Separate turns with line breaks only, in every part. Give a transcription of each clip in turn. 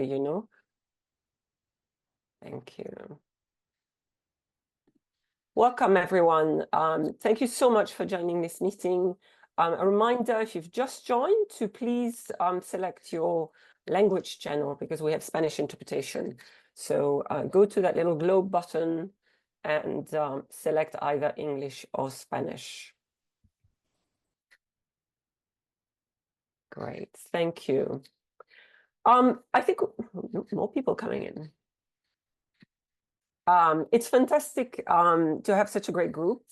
you know. Thank you. Welcome, everyone. Thank you so much for joining this meeting. A reminder, if you've just joined, to please select your language channel because we have Spanish interpretation. So go to that little globe button and select either English or Spanish. Great, thank you. I think more people coming in. It's fantastic to have such a great group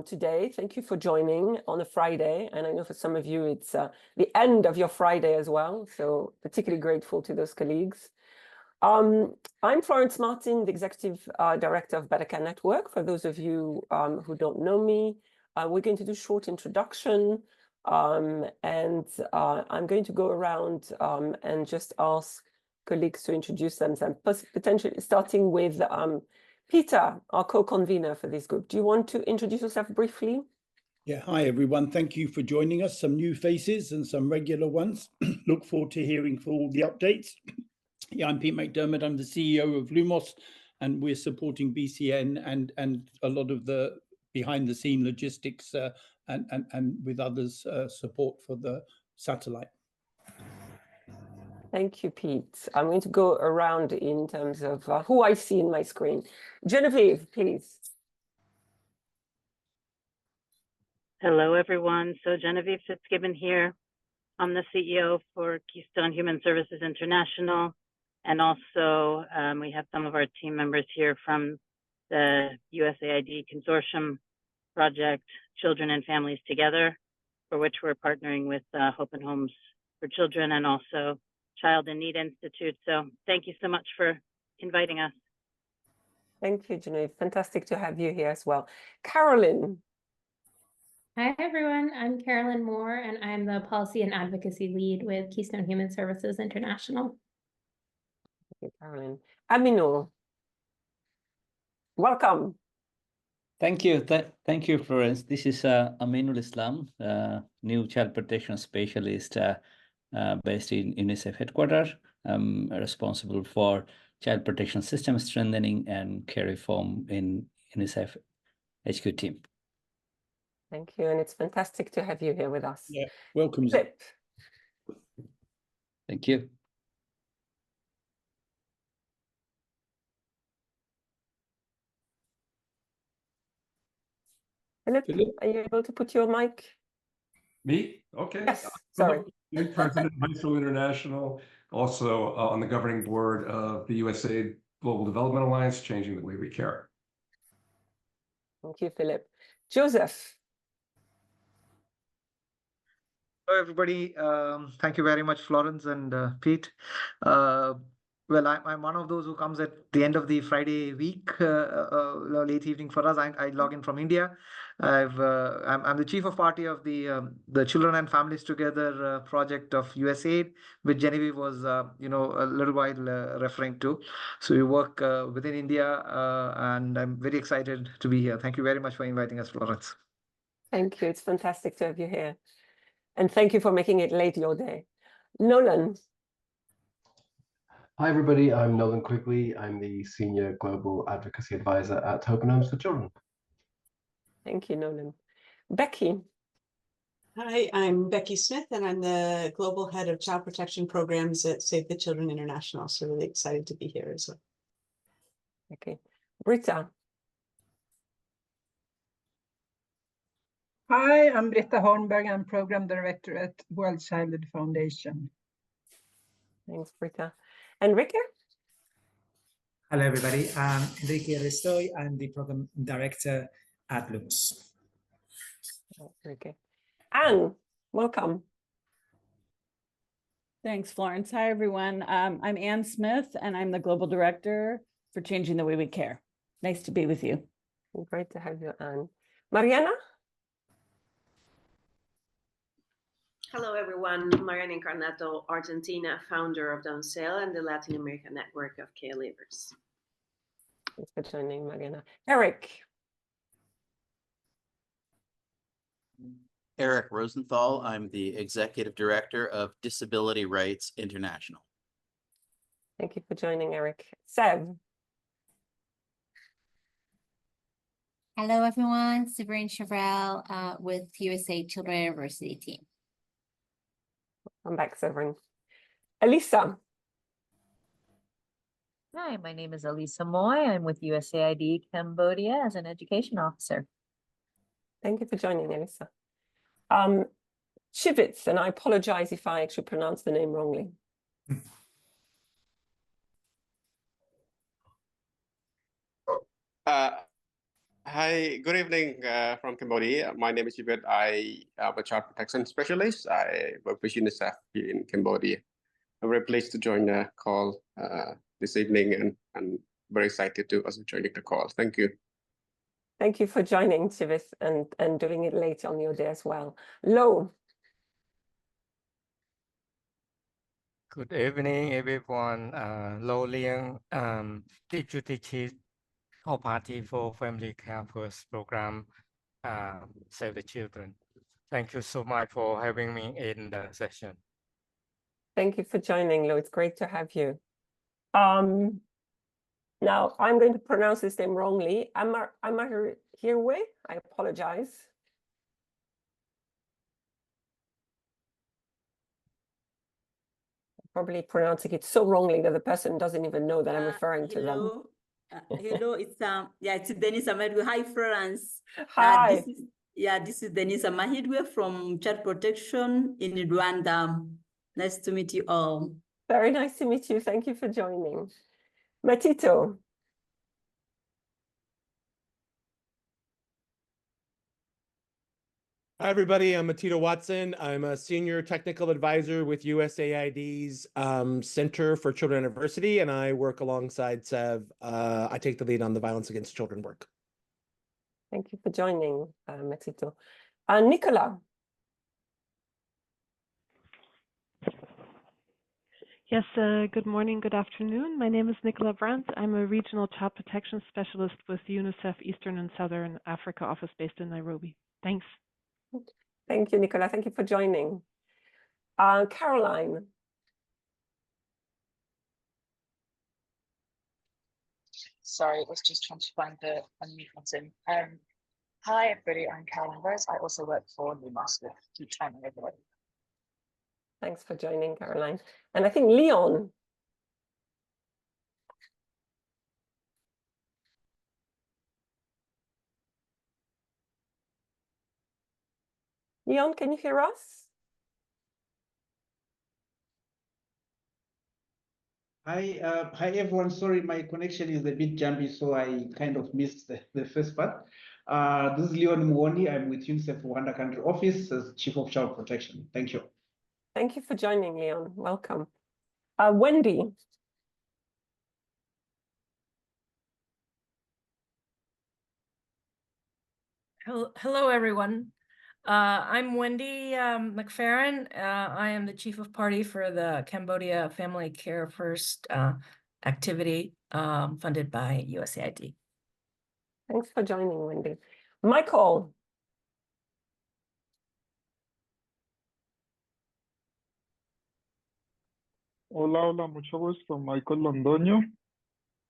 today. Thank you for joining on a Friday. And I know for some of you, it's the end of your Friday as well. So particularly grateful to those colleagues. I'm Florence Martin, the Executive Director of Better Network. For those of you who don't know me, we're going to do a short introduction. And I'm going to go around and just ask colleagues to introduce themselves, potentially starting with Peter, our co-convener for this group. Do you want to introduce yourself briefly?
Yeah, hi everyone. Thank you for joining us. Some new faces and some regular ones. Look forward to hearing for all the updates. Yeah, I'm Pete McDermott. I'm the CEO of Lumos, and we're supporting BCN and a lot of the behind-the-scene logistics and with others support for the satellite.
Thank you, Pete. I'm going to go around in terms of who I see in my screen. Genevieve, please.
Hello, everyone. So Genevieve Fitzgibbon here. I'm the CEO for Keystone Human Services International. And also we have some of our team members here from the USAID Consortium project, Children and Families Together, for which we're partnering with Hope and Homes for Children and also Child in Need Institute. So thank you so much for inviting us.
Thank you, Genevieve. Fantastic to have you here as well. Carolyn.
Hi, everyone. I'm Carolyn Moore, and I'm the Policy and Advocacy Lead with Keystone Human Services International.
Thank you, Carolyn. Aminul, welcome.
Thank you. Thank you, Florence. This is Aminul Islam, new child protection specialist based in UNICEF headquarters. I'm responsible for child protection system strengthening and care reform in UNICEF HQ team.
Thank you, and it's fantastic to have you here with us.
Yeah, welcome.
Philip.
Thank you.
Philip, are you able to put your mic?
Me? Okay.
Yes, sorry.
I'm President of High School International, also on the governing board of the USAID Global Development Alliance, Changing the Way We Care.
Thank you, Philip. Joseph.
Hello, everybody. Thank you very much, Florence and Pete. Well, I'm one of those who comes at the end of the Friday week, late evening for us. I log in from India. I'm the chief of party of the Children and Families Together project of USAID, which Genevieve was, a little while referring to. So we work within India, and I'm very excited to be here. Thank you very much for inviting us, Florence.
Thank you. It's fantastic to have you here. And thank you for making it late your day. Nolan.
Hi, everybody. I'm Nolan Quigley. I'm the Senior Global Advocacy Advisor at Hope and Homes for Children.
Thank you, Nolan. Becky.
Hi, I'm Becky Smith, and I'm the Global Head of Child Protection Programs at Save the Children International. So really excited to be here as well.
Okay. Britta.
Hi, I'm Britta Hornberg. I'm Program Director at World Childhood Foundation.
Thanks, Britta. Enrique?
Hello, everybody. I'm Enrique Restoy. I'm the Program Director at Lumos.
Okay. Anne, welcome.
Thanks, Florence. Hi, everyone. I'm Anne Smith, and I'm the Global Director for Changing the Way We Care. Nice to be with you.
Great to have you, Anne. Mariana?
Hello, everyone. Mariana Encarnato, Argentina, founder of Doncel and the Latin American Network of Caregivers.
Thanks for joining, Mariana. Eric.
Eric Rosenthal. I'm the Executive Director of Disability Rights International.
Thank you for joining, Eric. Sev.
Hello, everyone. Sabrine Chevrel with USA Children University team.
I'm back, Severin. Elisa.
Hi, my name is Elisa Moy. I'm with USAID Cambodia as an education officer.
Thank you for joining, Elisa. Chivitz, and I apologize if I actually pronounce the name wrongly.
Hi, good evening from Cambodia. My name is Chivitz. I am a child protection specialist. I work with UNICEF here in Cambodia. I'm very pleased to join the call this evening and very excited to also joining the call. Thank you.
Thank you for joining, Chivitz, and doing it late on your day as well. Lo.
Good evening, everyone. Lo Liang, Deputy Chief of Party for Family Care First Program, Save the Children. Thank you so much for having me in the session.
Thank you for joining, Lo. It's great to have you. Now, I'm going to pronounce this name wrongly. Amarhirwe, I apologize. Probably pronouncing it so wrongly that the person doesn't even know that I'm referring to them.
Hello, it's Denise Amahidwe. Hi, Florence.
Hi.
This is Denise Amahidwe from Child Protection in Rwanda. Nice to meet you all.
Very nice to meet you. Thank you for joining. Matito.
Hi, everybody. I'm Matito Watson. I'm a senior technical advisor with USAID's Center for Children University, and I work alongside Sev. I take the lead on the violence against children work.
Thank you for joining, Matito. Nicola.
Yes, good morning, good afternoon. My name is Nicola Brandt. I'm a regional child protection specialist with UNICEF Eastern and Southern Africa office based in Nairobi. Thanks.
Thank you, Nicola. Thank you for joining. Caroline.
Sorry, I was just trying to find the unmute button. Hi, everybody. I'm Caroline Rose. I also work for Lumos with Keep Timing Everybody.
Thanks for joining, Caroline. And I think Leon. Leon, can you hear us?
Hi, everyone. Sorry, my connection is a bit jumpy, so I kind of missed the first part. This is Leon Mwoni. I'm with UNICEF Rwanda Country Office as Chief of Child Protection. Thank you.
Thank you for joining, Leon. Welcome. Wendy.
Hello, everyone. I'm Wendy McFerrin. I am the Chief of Party for the Cambodia Family Care First activity funded by USAID.
Thanks for joining, Wendy. Michael.
Hola, hola, mucho gusto. Michael Londoño,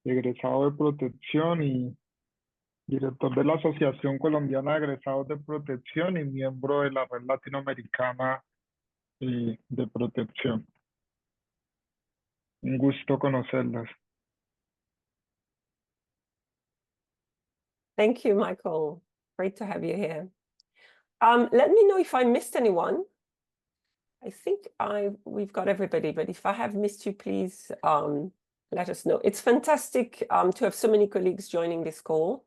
egresado de protección y director de la Asociación Colombiana de Egresados de Protección y miembro de la Red Latinoamericana de Protección. Un gusto conocerlas.
Thank you, Michael. Great to have you here. Let me know if I missed anyone. I think we've got everybody, but if I have missed you, please let us know. It's fantastic to have so many colleagues joining this call.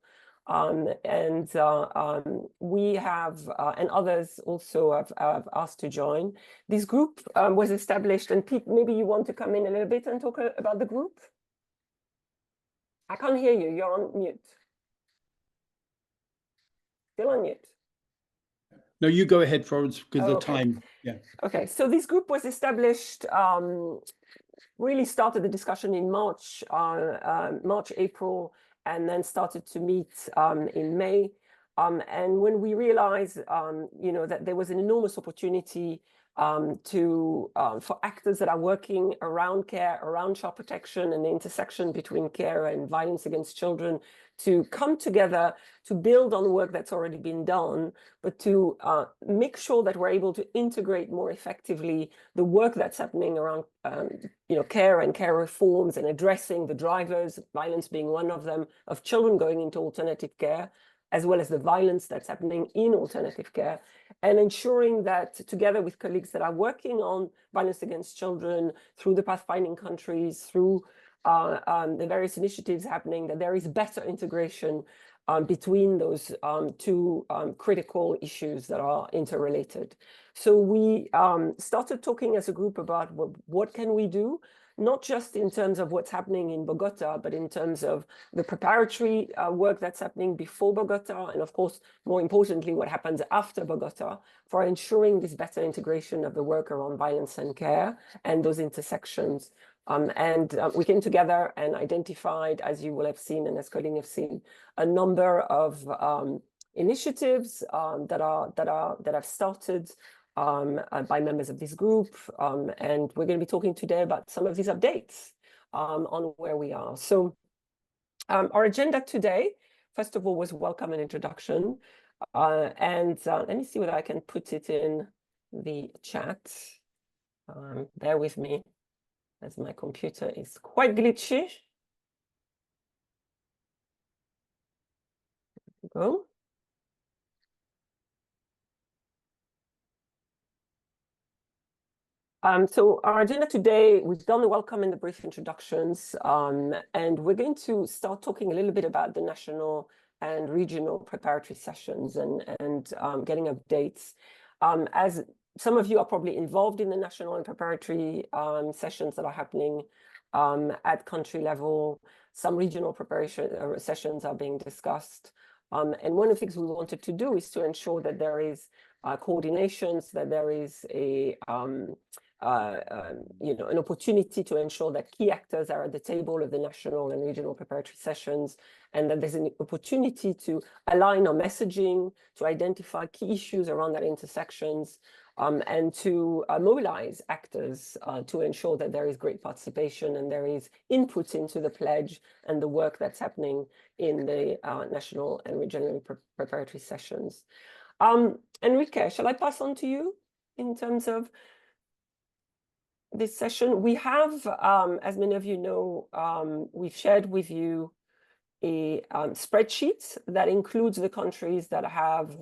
We have, and others also have asked to join. This group was established, and Pete, maybe you want to come in a little bit and talk about the group? I can't hear you, you're on mute. Still on mute.
No, you go ahead, Florence, because the
Okay.
time. Yeah.
Okay, so this group was established, really started the discussion in March, April, and then started to meet in May. And when we realized, that there was an enormous opportunity for actors that are working around care, around child protection, and the intersection between care and violence against children, to come together to build on the work that's already been done, but to make sure that we're able to integrate more effectively the work that's happening around care and care reforms, and addressing the drivers, violence being one of them, of children going into alternative care, as well as the violence that's happening in alternative care, and ensuring that together with colleagues that are working on violence against children through the pathfinding countries, through the various initiatives happening, that there is better integration between those two critical issues that are interrelated. So we started talking as a group about what can we do, not just in terms of what's happening in Bogota, but in terms of the preparatory work that's happening before Bogota, and of course, more importantly, what happens after Bogota, for ensuring this better integration of the work around violence and care and those intersections. We came together and identified, as you will have seen and as Colleen have seen, a number of initiatives that have started by members of this group, and we're going to be talking today about some of these updates on where we are. So our agenda today, first of all, was welcome and introduction, and let me see whether I can put it in the chat. Bear with me, as my computer is quite glitchy. There we go. So our agenda today, we've done the welcome and the brief introductions, and we're going to start talking a little bit about the national and regional preparatory sessions and getting updates. As some of you are probably involved in the national and preparatory sessions that are happening at country level, some regional preparation sessions are being discussed. And one of the things we wanted to do is to ensure that there is coordinations, that there is an opportunity to ensure that key actors are at the table of the national and regional preparatory sessions, and that there's an opportunity to align our messaging, to identify key issues around that intersections, and to mobilize actors to ensure that there is great participation and there is input into the pledge and the work that's happening in the national and regional preparatory sessions. Enrique, shall I pass on to you in terms of this session? We have, as many of you know, we've shared with you a spreadsheet that includes the countries that have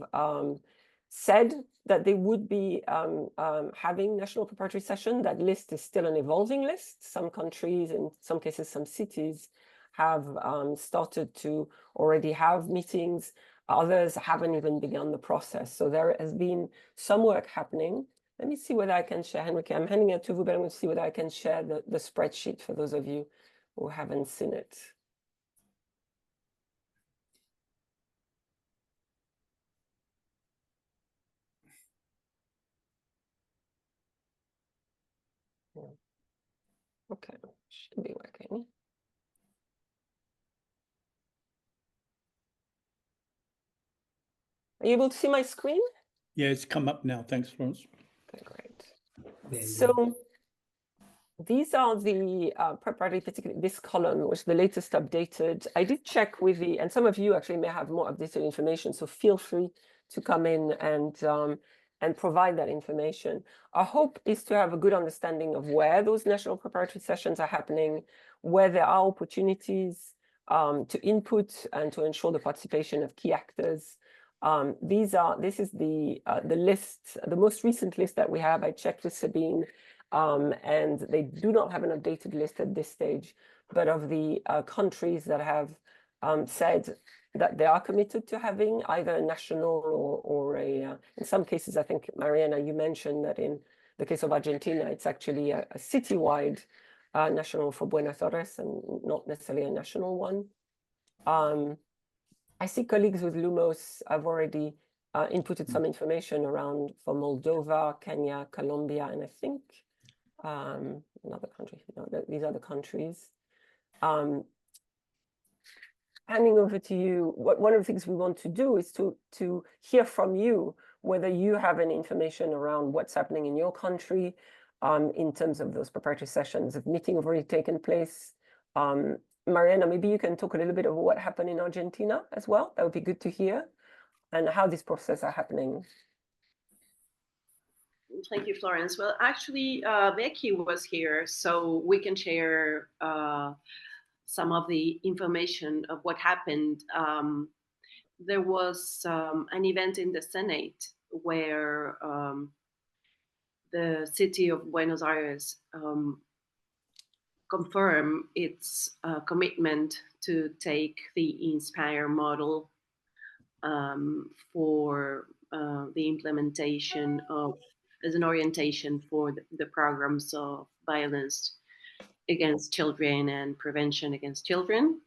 said that they would be having national preparatory session. That list is still an evolving list. Some countries, in some cases, some cities have started to already have meetings. Others haven't even begun the process. So there has been some work happening. Let me see whether I can share, Henrique. I'm handing it to you, but I'm going to see whether I can share the spreadsheet for those of you who haven't seen it. Yeah. Okay, should be working. Are you able to see my screen?
Yeah, it's come up now. Thanks, Florence.
Okay, great. So these are the preparatory, particularly this column, which is the latest updated. I did check with and some of you actually may have more updated information, so feel free to come in and provide that information. Our hope is to have a good understanding of where those national preparatory sessions are happening, where there are opportunities to input and to ensure the participation of key actors. This is the list, the most recent list that we have. I checked with Sabine, and they do not have an updated list at this stage, but of the countries that have said that they are committed to having either a national or in some cases, I think, Mariana, you mentioned that in the case of Argentina, it's actually a citywide national for Buenos Aires and not necessarily a national one. I see colleagues with Lumos have already inputted some information around for Moldova, Kenya, Colombia, and I think another country. No, these are the countries. Handing over to you, one of the things we want to do is to hear from you. whether you have any information around what's happening in your country in terms of those preparatory sessions. If meeting have already taken place. Mariana, maybe you can talk a little bit of what happened in Argentina as well. That would be good to hear, and how these processes are happening.
Thank you, Florence. Well, actually, Becky was here, so we can share some of the information of what happened. There was an event in the Senate where the city of Buenos Aires confirmed its commitment to take the INSPIRE model for the implementation of, as an orientation for the programs of violence against children and prevention against children.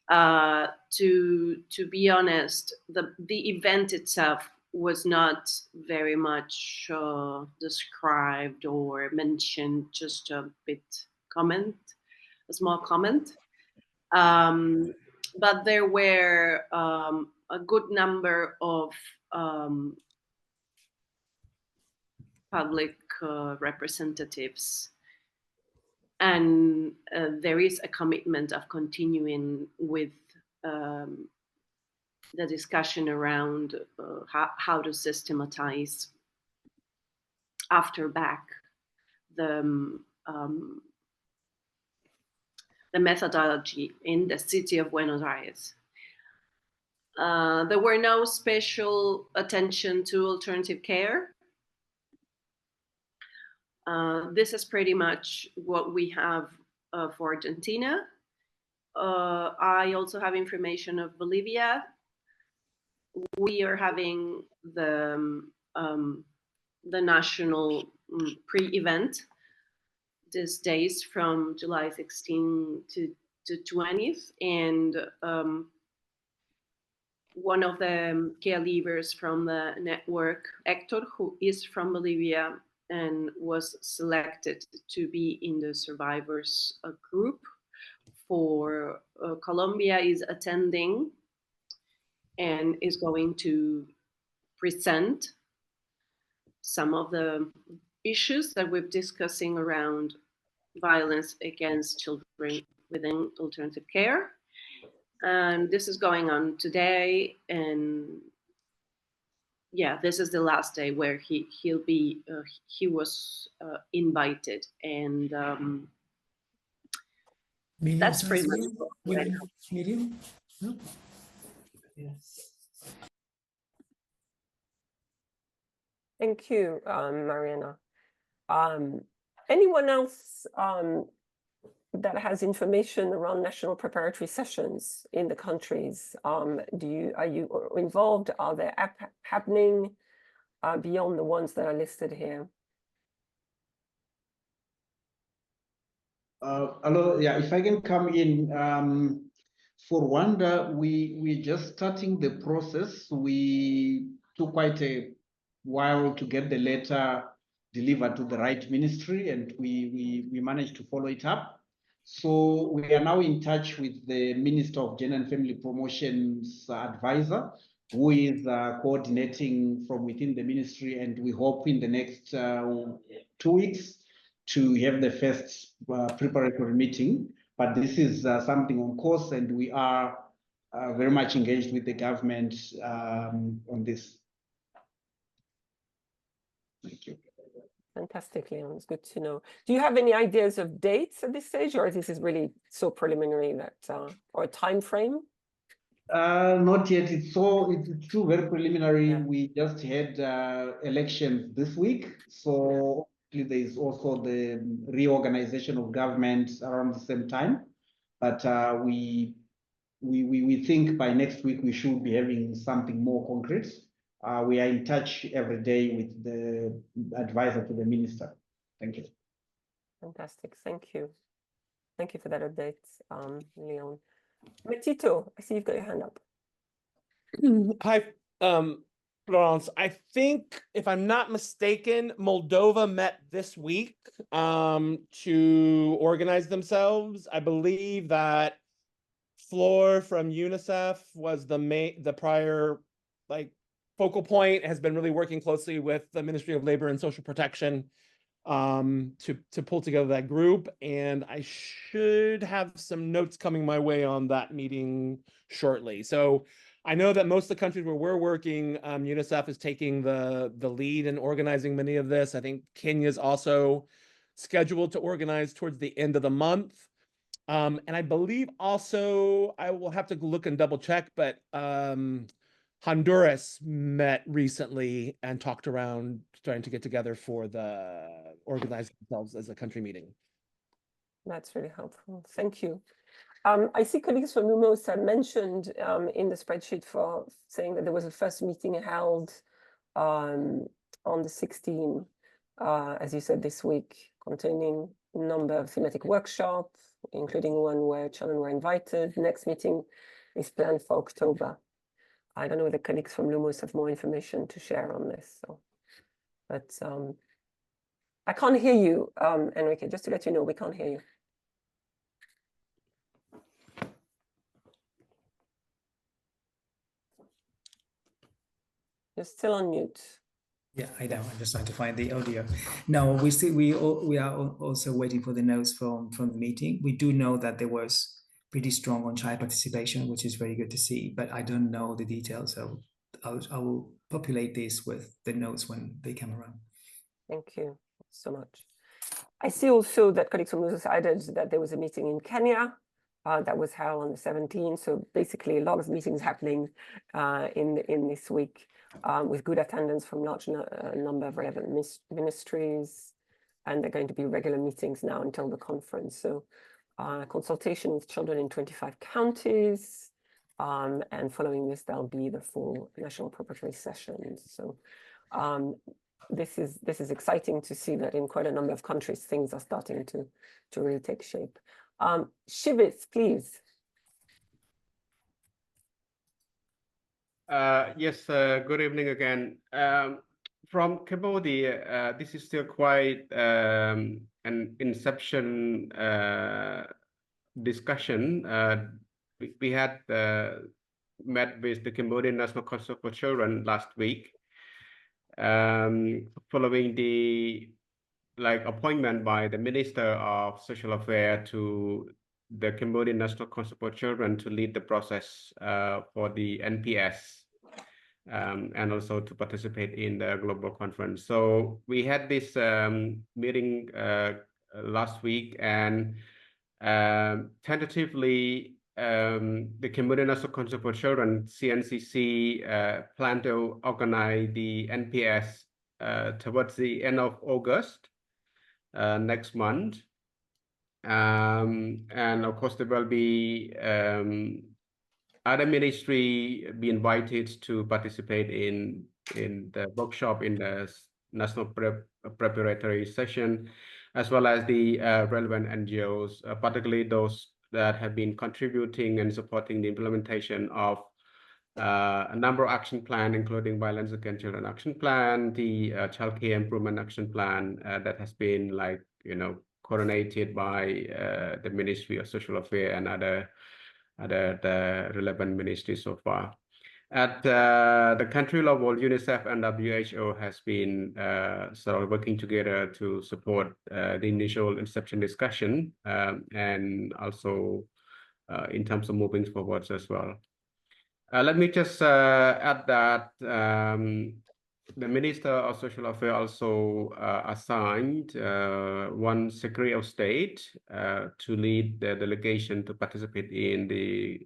To be honest, the event itself was not very much described or mentioned, just a small comment. But there were a good number of public representatives, and there is a commitment of continuing with the discussion around how to systematize after VAC the methodology in the city of Buenos Aires. There were no special attention to alternative care. This is pretty much what we have for Argentina. I also have information of Bolivia. We are having the national pre-event these days from July 16 to 20th, and one of the care leaders from the network, Hector, who is from Bolivia and was selected to be in the survivors group for Colombia, is attending and is going to present some of the issues that we're discussing around violence against children within alternative care. And this is going on today, and yeah, this is the last day where he'll be. He was invited, and that's pretty much.
Medium? No? Yes.
Thank you, Mariana. Anyone else that has information around national preparatory sessions in the countries? Are you involved? Are there happening beyond the ones that are listed here?
Hello, yeah, if I can come in, for Rwanda, we're just starting the process. We took quite a while to get the letter delivered to the right ministry, and we managed to follow it up. So we are now in touch with the Minister of Gender and Family Promotions advisor, who is coordinating from within the ministry, and we hope in the next 2 weeks to have the first preparatory meeting. But this is something on course, and we are very much engaged with the government on this. Thank you.
Fantastic, Leon. It's good to know. Do you have any ideas of dates at this stage, or this is really so preliminary that, or a time frame?
Not yet. It's too very preliminary. Yeah. We just had elections this week, so there is also the reorganization of government around the same time. But we think by next week we should be having something more concrete. We are in touch every day with the advisor to the minister. Thank you.
Fantastic. Thank you. Thank you for that update, Leon. Metito, I see you've got your hand up.
Hi, Florence. I think, if I'm not mistaken, Moldova met this week to organize themselves. I believe that Flor from UNICEF was the prior focal point, has been really working closely with the Ministry of Labor and Social Protection to pull together that group. And I should have some notes coming my way on that meeting shortly. So I know that most of the countries where we're working, UNICEF is taking the lead in organizing many of this. I think Kenya's also scheduled to organize towards the end of the month. And I believe also, I will have to look and double check, but Honduras met recently and talked around starting to get together for the organizing themselves as a country meeting.
That's really helpful. Thank you. I see colleagues from Lumos have mentioned in the spreadsheet for saying that there was a first meeting held on the 16th, as you said, this week, containing a number of thematic workshops, including one where children were invited. Next meeting is planned for October. I don't know whether colleagues from Lumos have more information to share on this. So, but I can't hear you, Enrique, just to let you know, we can't hear you. You're still on mute.
Yeah, I know. I'm just trying to find the audio. No, we are also waiting for the notes from the meeting. We do know that there was pretty strong on child participation, which is very good to see, but I don't know the details. So I will populate this with the notes when they come around.
Thank you so much. I see also that colleagues from Lumos added that there was a meeting in Kenya that was held on the 17th. So basically a lot of meetings happening in this week with good attendance from large number of relevant ministries. And they're going to be regular meetings now until the conference. So consultation with children in 25 counties. And following this, there'll be the full national preparatory sessions. So this is exciting to see that in quite a number of countries, things are starting to really take shape. Shivit, please.
Yes, good evening again. From Cambodia, this is still quite an inception discussion. We had met with the Cambodian National Council for Children last week, following the appointment by the Minister of Social Affairs to the Cambodian National Council for Children to lead the process for the NPS and also to participate in the global conference. So we had this meeting last week, and tentatively the Cambodian National Council for Children, CNCC, plan to organize the NPS towards the end of August next month. And of course, there will be other ministry be invited to participate in the workshop in the national preparatory session, as well as the relevant NGOs, particularly those that have been contributing and supporting the implementation of a number of action plan, including Violence Against Children Action Plan, the Child Care Improvement Action Plan that has been coordinated by the Ministry of Social Affairs and other the relevant ministries so far. At the country level, UNICEF and WHO has been sort of working together to support the initial inception discussion and also in terms of moving forwards as well. Let me just add that the Minister of Social Affairs also assigned one Secretary of State to lead the delegation to participate in the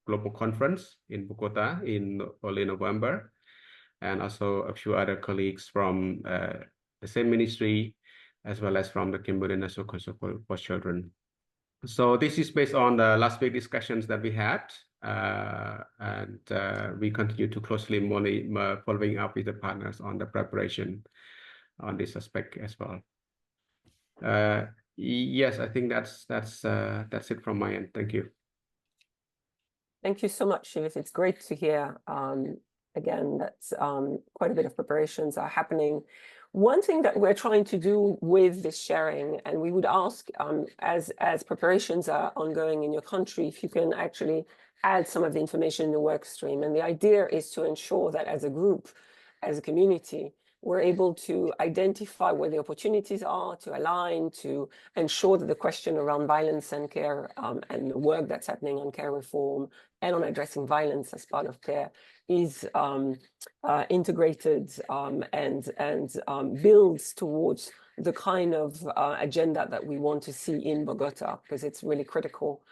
global conference in Bogota in early November, and also a few other colleagues from the same ministry, as well as from the Cambodian National Council for Children. So this is based on the last week discussions that we had. And we continue to closely monitor, following up with the partners on the preparation on this aspect as well. Yes, I think that's it from my end. Thank you.
Thank you so much, Shivit. It's great to hear again that quite a bit of preparations are happening. One thing that we're trying to do with this sharing, and we would ask as preparations are ongoing in your country, if you can actually add some of the information in the work stream. And the idea is to ensure that as a group, as a community, we're able to identify where the opportunities are, to align, to ensure that the question around violence and care and the work that's happening on care reform and on addressing violence as part of care is integrated and builds towards the kind of agenda that we want to see in Bogota, because it's really critical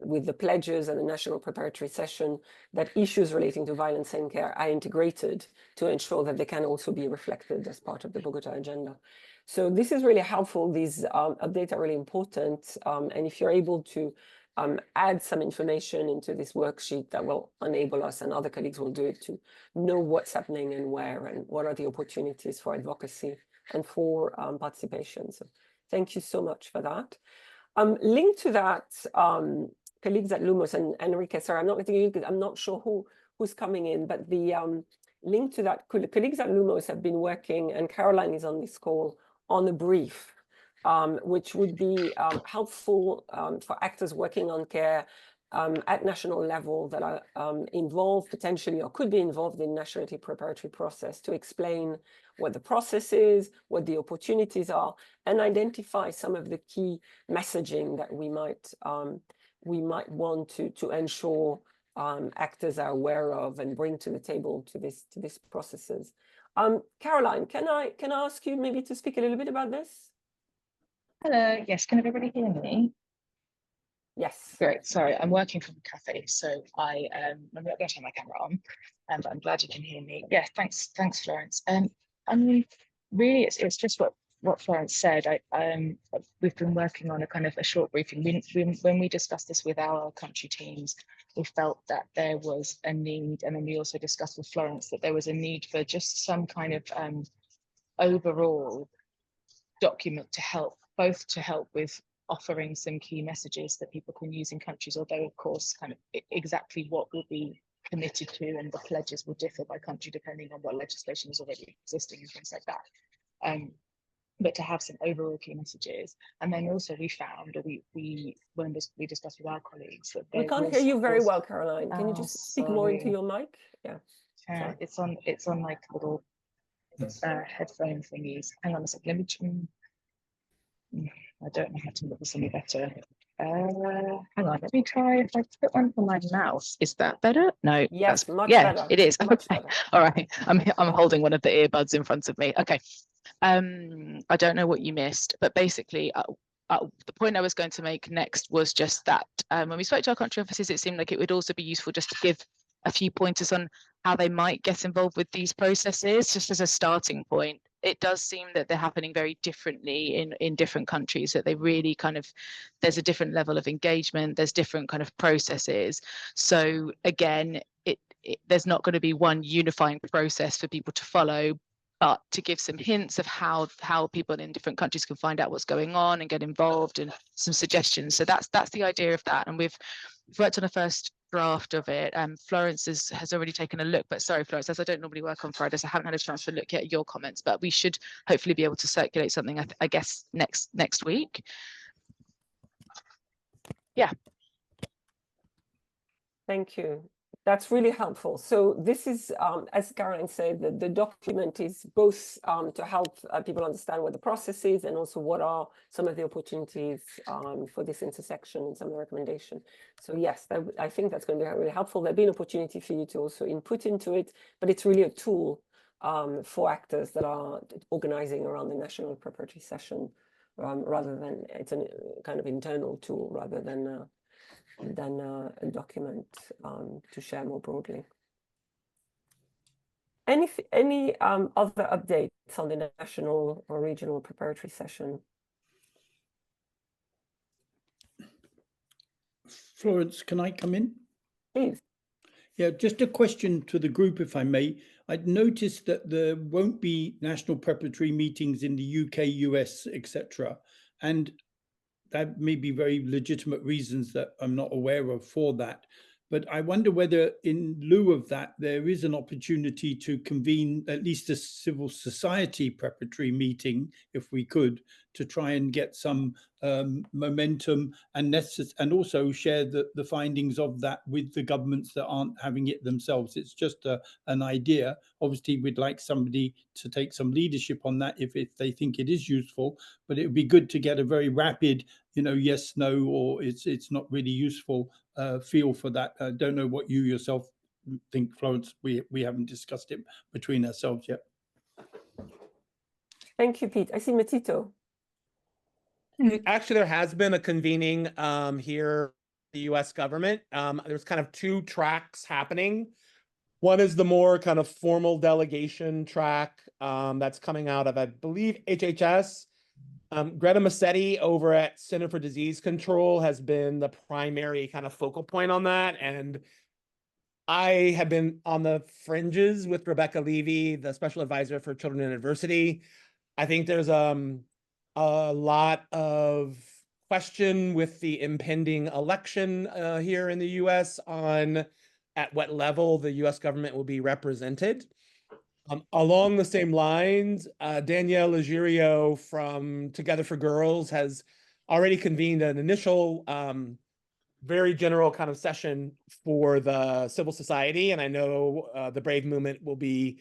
with the pledges and the national preparatory session that issues relating to violence and care are integrated to ensure that they can also be reflected as part of the Bogota agenda. So this is really helpful. These updates are really important. And if you're able to add some information into this worksheet, that will enable us, and other colleagues will do it, to know what's happening and where, and what are the opportunities for advocacy and for participation. So thank you so much for that. Linked to that, colleagues at Lumos and Enrique, sorry, I'm not letting you, because I'm not sure who's coming in, but the link to that, colleagues at Lumos have been working, and Caroline is on this call, on a brief, which would be helpful for actors working on care at national level that are involved potentially or could be involved in nationality preparatory process, to explain what the process is, what the opportunities are, and identify some of the key messaging that we might want to ensure actors are aware of and bring to the table to these processes. Caroline, can I ask you maybe to speak a little bit about this?
Hello, yes, can everybody hear me?
Yes.
Great, sorry, I'm working from a cafe, so I'm not going to turn my camera on, but I'm glad you can hear me. Yeah, thanks, Florence. I mean, really, it's just what Florence said. We've been working on a kind of a short briefing. When we discussed this with our country teams, we felt that there was a need, and then we also discussed with Florence that there was a need for just some kind of overall document to help with offering some key messages that people can use in countries, although of course kind of exactly what will be committed to and the pledges will differ by country depending on what legislation is already existing and things like that. But to have some overall key messages. And then also we found, or we discussed with our colleagues, that
we can't hear you very well, Caroline. Can you just speak more into your mic? Yeah.
It's on like little headphone thingies. Hang on a second, let me I don't know how to make this any better. Hang on, let me try. If I put one for my mouse, is that better? No.
Yes, much
yeah,
better.
it is.
Much
Okay.
better.
All right. I'm holding one of the earbuds in front of me. Okay. I don't know what you missed, but basically, the point I was going to make next was just that when we spoke to our country offices, it seemed like it would also be useful just to give a few pointers on how they might get involved with these processes, just as a starting point. It does seem that they're happening very differently in different countries, that they really kind of, there's a different level of engagement, there's different kind of processes. So again, there's not going to be one unifying process for people to follow, but to give some hints of how people in different countries can find out what's going on and get involved, and some suggestions. So that's the idea of that. And we've worked on a first draft of it. Florence has already taken a look, but sorry, Florence, as I don't normally work on Fridays, I haven't had a chance to look at your comments, but we should hopefully be able to circulate something, I guess, next week. Yeah.
Thank you. That's really helpful. So this is, as Caroline said, the document is both to help people understand what the process is, and also what are some of the opportunities for this intersection and some of the recommendations. So yes, I think that's going to be really helpful. There'll be an opportunity for you to also input into it, but it's really a tool for actors that are organizing around the national preparatory session, rather than, it's a kind of internal tool rather than a document to share more broadly. Any other updates on the national or regional preparatory session?
Florence, can I come in?
Please.
Yeah, just a question to the group, if I may. I'd noticed that there won't be national preparatory meetings in the UK, US, etc. And that may be very legitimate reasons that I'm not aware of for that. But I wonder whether in lieu of that, there is an opportunity to convene at least a civil society preparatory meeting, if we could, to try and get some momentum and also share the findings of that with the governments that aren't having it themselves. It's just an idea. Obviously, we'd like somebody to take some leadership on that if they think it is useful, but it would be good to get a very rapid, yes, no, or it's not really useful feel for that. I don't know what you yourself think, Florence. We haven't discussed it between ourselves yet.
Thank you, Pete. I see Matito.
Actually, there has been a convening here in the US government. There's kind of two tracks happening. One is the more kind of formal delegation track that's coming out of, I believe, HHS. Greta Massetti over at Center for Disease Control has been the primary kind of focal point on that. And I have been on the fringes with Rebecca Levy, the special advisor for children in adversity. I think there's a lot of question with the impending election here in the US on at what level the US government will be represented. Along the same lines, Danielle Ligerio from Together for Girls has already convened an initial very general kind of session for the civil society. And I know the Brave Movement will be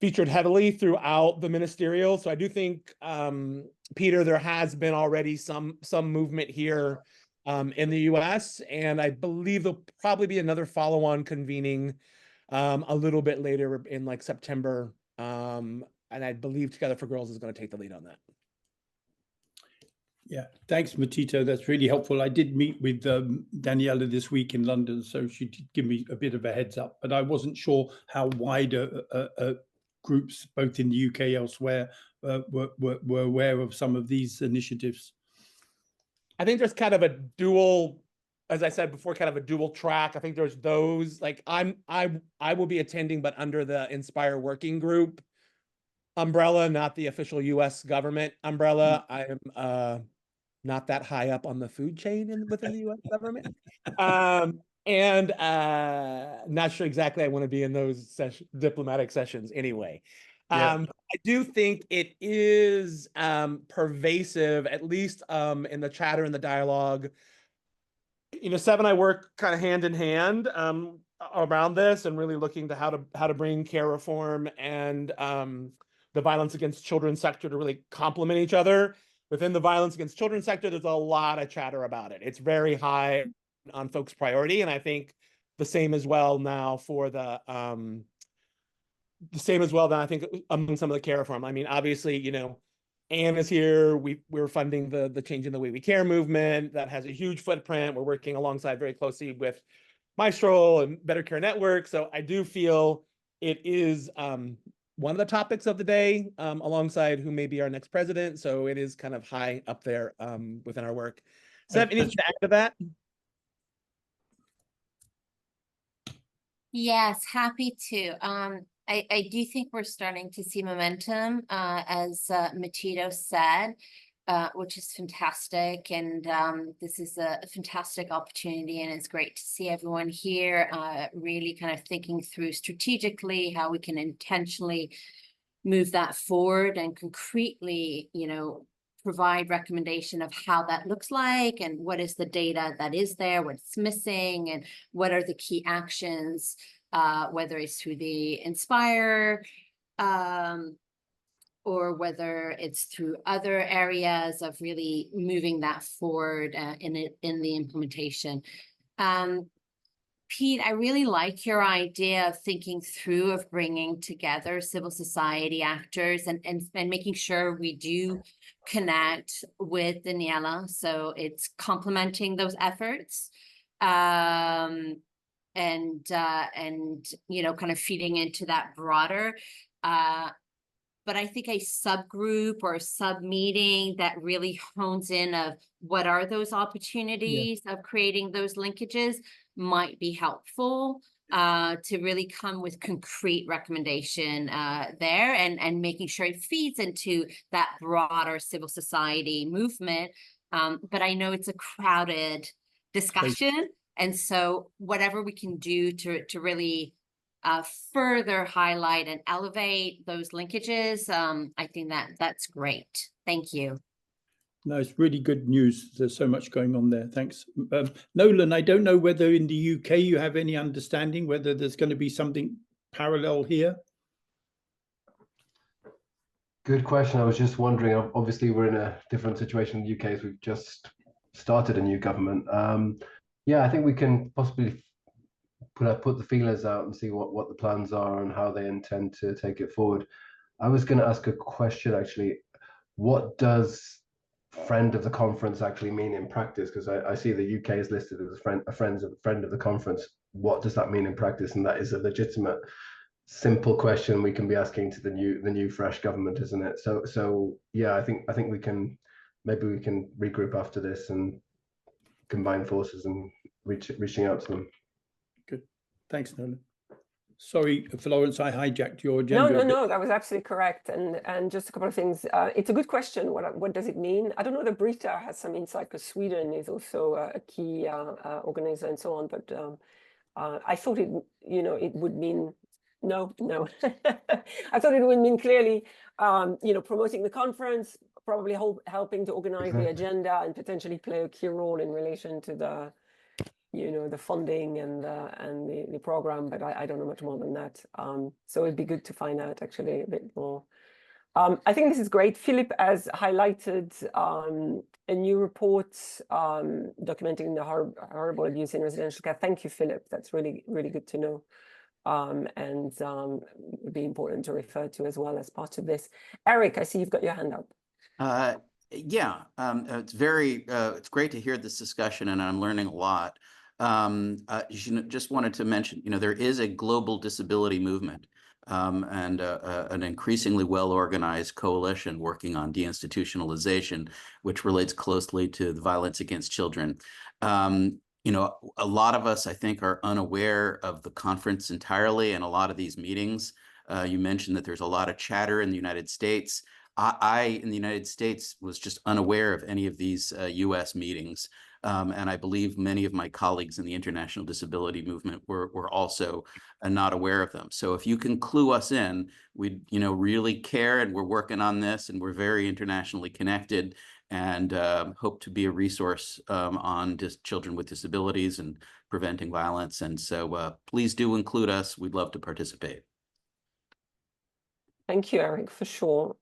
featured heavily throughout the ministerial. So I do think, Peter, there has been already some movement here in the US. And I believe there'll probably be another follow-on convening a little bit later in like September. And I believe Together for Girls is going to take the lead on that.
Yeah, thanks, Matito. That's really helpful. I did meet with Daniela this week in London, so she did give me a bit of a heads up, but I wasn't sure how wide groups, both in the UK elsewhere, were aware of some of these initiatives.
I think there's kind of a dual, as I said before, kind of a dual track. I think there's those like I will be attending, but under the Inspire Working Group umbrella, not the official US government umbrella. I am not that high up on the food chain within the US government. And not sure exactly I want to be in those diplomatic sessions anyway. I do think it is pervasive, at least in the chatter and the dialogue. Seb and I work kind of hand in hand around this and really looking to how to bring care reform and the violence against children sector to really complement each other. Within the violence against children sector, there's a lot of chatter about it. It's very high on folks' priority, and I think the same as well now for I think among some of the care reform. I mean, obviously, Anne is here. We're funding the Changing the Way We Care movement that has a huge footprint. We're working alongside very closely with Maestro and Better Care Network. So I do feel it is one of the topics of the day, alongside who may be our next president. So it is kind of high up there within our work. Seb, anything to add to that?
Yes, happy to. I do think we're starting to see momentum, as Matito said, which is fantastic. And this is a fantastic opportunity, and it's great to see everyone here really kind of thinking through strategically how we can intentionally move that forward and concretely, provide recommendation of how that looks like and what is the data that is there, what's missing, and what are the key actions, whether it's through the Inspire or whether it's through other areas of really moving that forward in the implementation. Pete, I really like your idea of thinking through of bringing together civil society actors and making sure we do connect with Daniela. So it's complementing those efforts and kind of feeding into that broader. But I think a subgroup or a sub meeting that really hones in of what are those opportunities of creating those linkages might be helpful to really come with concrete recommendation there and making sure it feeds into that broader civil society movement. But I know it's a crowded discussion. And so whatever we can do to really further highlight and elevate those linkages, I think that's great. Thank you.
No, it's really good news. There's so much going on there. Thanks. Nolan, I don't know whether in the UK you have any understanding whether there's going to be something parallel here.
Good question. I was just wondering, obviously we're in a different situation in the UK as we've just started a new government. Yeah, I think we can possibly put the feelers out and see what the plans are and how they intend to take it forward. I was going to ask a question actually. What does friend of the conference actually mean in practice? Because I see the UK is listed as a friend of the conference. What does that mean in practice? And that is a legitimate, simple question we can be asking to the new fresh government, isn't it? So yeah, I think we can regroup after this and combine forces and reaching out to them.
Good, thanks, Nolan. Sorry, Florence, I hijacked your agenda.
No, that was absolutely correct. And just a couple of things. It's a good question. What does it mean? I don't know that Brita has some insight because Sweden is also a key organizer and so on. But I thought it would mean no. I thought it would mean clearly, promoting the conference, probably helping to organize the agenda and potentially play a key role in relation to the funding and the program, but I don't know much more than that. So it'd be good to find out actually a bit more. I think this is great. Philip has highlighted a new report documenting the horrible abuse in residential care. Thank you, Philip. That's really, really good to know. And would be important to refer to as well as part of this. Eric, I see you've got your hand up.
Yeah, it's great to hear this discussion, and I'm learning a lot. Just wanted to mention, there is a global disability movement and an increasingly well-organized coalition working on deinstitutionalization, which relates closely to the violence against children. A lot of us, I think, are unaware of the conference entirely and a lot of these meetings. You mentioned that there's a lot of chatter in the United States. I, in the United States, was just unaware of any of these US meetings. And I believe many of my colleagues in the international disability movement were also not aware of them. So if you can clue us in, we really care, and we're working on this, and we're very internationally connected, and hope to be a resource on children with disabilities and preventing violence. And so please do include us. We'd love to participate.
Thank you, Eric, for sure.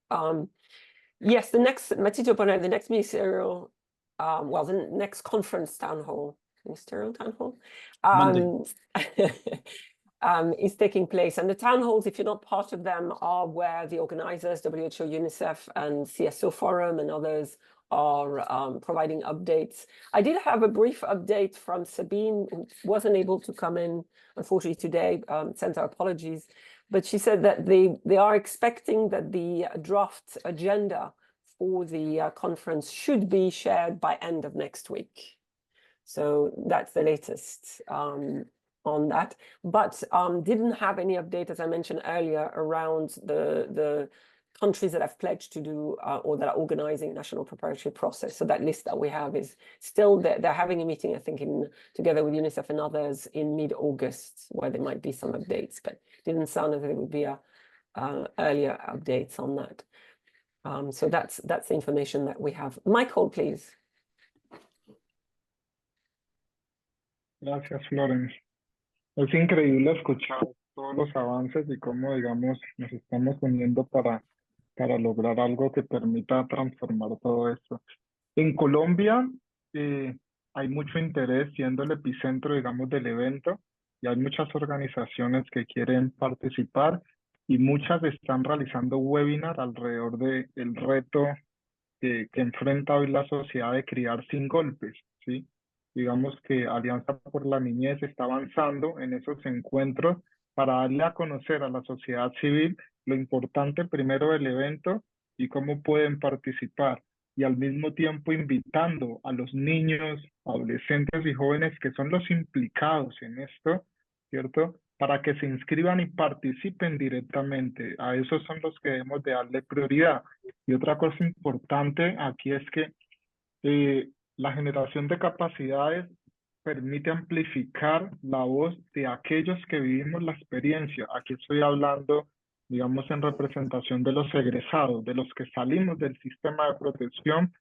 Yes, the next ministerial, the next conference town hall, ministerial town hall, is taking place. And the town halls, if you're not part of them, are where the organizers, WHO, UNICEF, and CSO Forum and others are providing updates. I did have a brief update from Sabine, who wasn't able to come in, unfortunately, today, sends our apologies. But she said that they are expecting that the draft agenda for the conference should be shared by end of next week. So that's the latest on that. But didn't have any update, as I mentioned earlier, around the countries that have pledged to do or that are organizing national preparatory process. So that list that we have is still, they're having a meeting, I think, together with UNICEF and others in mid-August, where there might be some updates, but didn't sound as if it would be earlier updates on that. So that's the information that we have. Michael, please.
Gracias, Florence. Es increíble escuchar todos los avances y cómo, digamos, nos estamos uniendo para lograr algo que permita transformar todo esto. En Colombia hay mucho interés, siendo el epicentro, digamos, del evento, y hay muchas organizaciones que quieren participar y muchas están realizando webinar alrededor del reto que enfrenta hoy la sociedad de criar sin golpes, ¿sí? Digamos que Alianza por la Niñez está avanzando en esos encuentros para darle a conocer a la sociedad civil lo importante primero del evento y cómo pueden participar, y al mismo tiempo invitando a los niños, adolescentes y jóvenes que son los implicados en esto, ¿cierto? Para que se inscriban y participen directamente. A esos son los que debemos de darle prioridad. Y otra cosa importante aquí es que la generación de capacidades permite amplificar la voz de aquellos que vivimos la experiencia. Aquí estoy hablando, digamos, en representación de los egresados, de los que salimos del sistema de protección,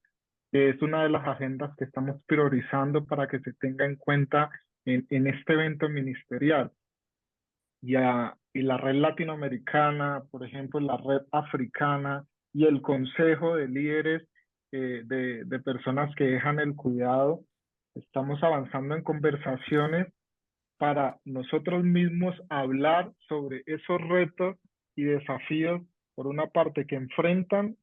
que es una de las agendas que estamos priorizando para que se tenga en cuenta en este evento ministerial. Y la red latinoamericana, por ejemplo, la red africana y el consejo de líderes de personas que dejan el cuidado, estamos avanzando en conversaciones para nosotros mismos hablar sobre esos retos y desafíos, por una parte, que enfrentan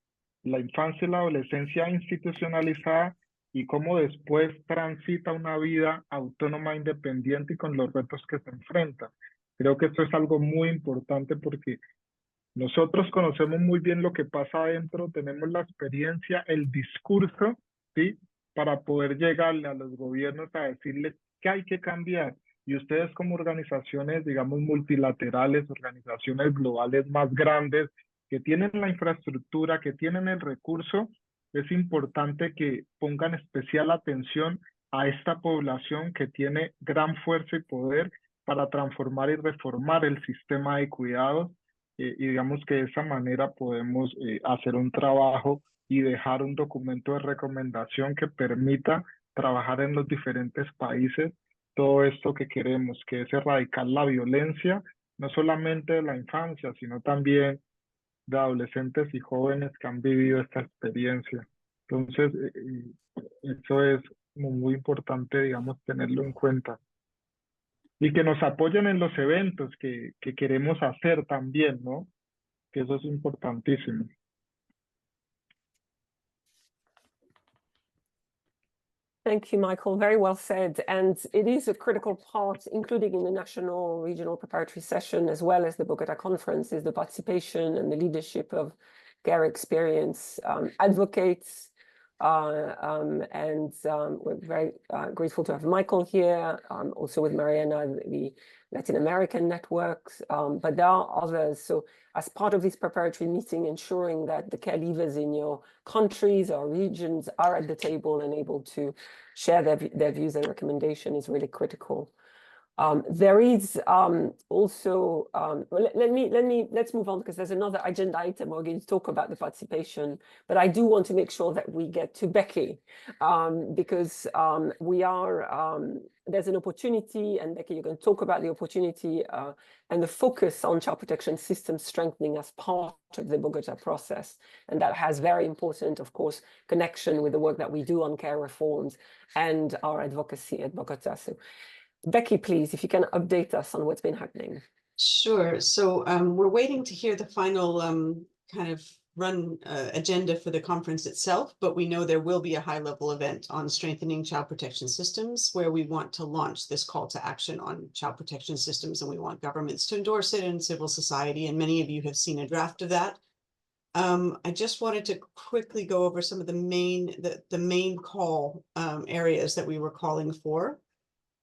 la infancia y la adolescencia institucionalizada y cómo después transita una vida autónoma, independiente y con los retos que se enfrentan. Creo que esto es algo muy importante porque nosotros conocemos muy bien lo que pasa adentro, tenemos la experiencia, el discurso, ¿sí? Para poder llegarle a los gobiernos a decirles qué hay que cambiar. Y ustedes como organizaciones, digamos, multilaterales, organizaciones globales más grandes, que tienen la infraestructura, que tienen el recurso, es importante que pongan especial atención a esta población que tiene gran fuerza y poder para transformar y reformar el sistema de cuidados y digamos que de esa manera podemos hacer un trabajo y dejar un documento de recomendación que permita trabajar en los diferentes países todo esto que queremos, que es erradicar la violencia, no solamente de la infancia, sino también de adolescentes y jóvenes que han vivido esta experiencia. Entonces, eso es muy importante, digamos, tenerlo en cuenta. Y que nos apoyen en los eventos que queremos hacer también, ¿no? Que eso es importantísimo.
Thank you, Michael. Very well said. And it is a critical part, including in the national regional preparatory session, as well as the Bogota conference, is the participation and the leadership of care experience advocates. We're very grateful to have Michael here, also with Mariana, the Latin American networks, but there are others. So as part of this preparatory meeting, ensuring that the care leavers in your countries or regions are at the table and able to share their views and recommendation is really critical. There is also, well, let's move on because there's another agenda item. We're going to talk about the participation, but I do want to make sure that we get to Becky because there's an opportunity, and Becky, you're going to talk about the opportunity and the focus on child protection system strengthening as part of the Bogota process. And that has very important, of course, connection with the work that we do on care reforms and our advocacy at Bogota. So Becky, please, if you can update us on what's been happening.
Sure. So we're waiting to hear the final kind of agenda for the conference itself, but we know there will be a high-level event on strengthening child protection systems where we want to launch this call to action on child protection systems, and we want governments to endorse it and civil society, and many of you have seen a draft of that. I just wanted to quickly go over some of the main call areas that we were calling for.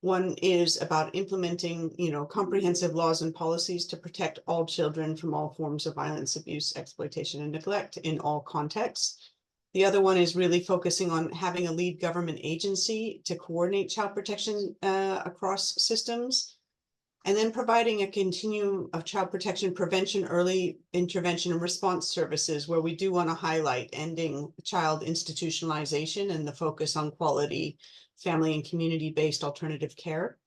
One is about implementing, comprehensive laws and policies to protect all children from all forms of violence, abuse, exploitation, and neglect in all contexts. The other one is really focusing on having a lead government agency to coordinate child protection across systems, and then providing a continuum of child protection prevention, early intervention, and response services, where we do want to highlight ending child institutionalization and the focus on quality family and community-based alternative care,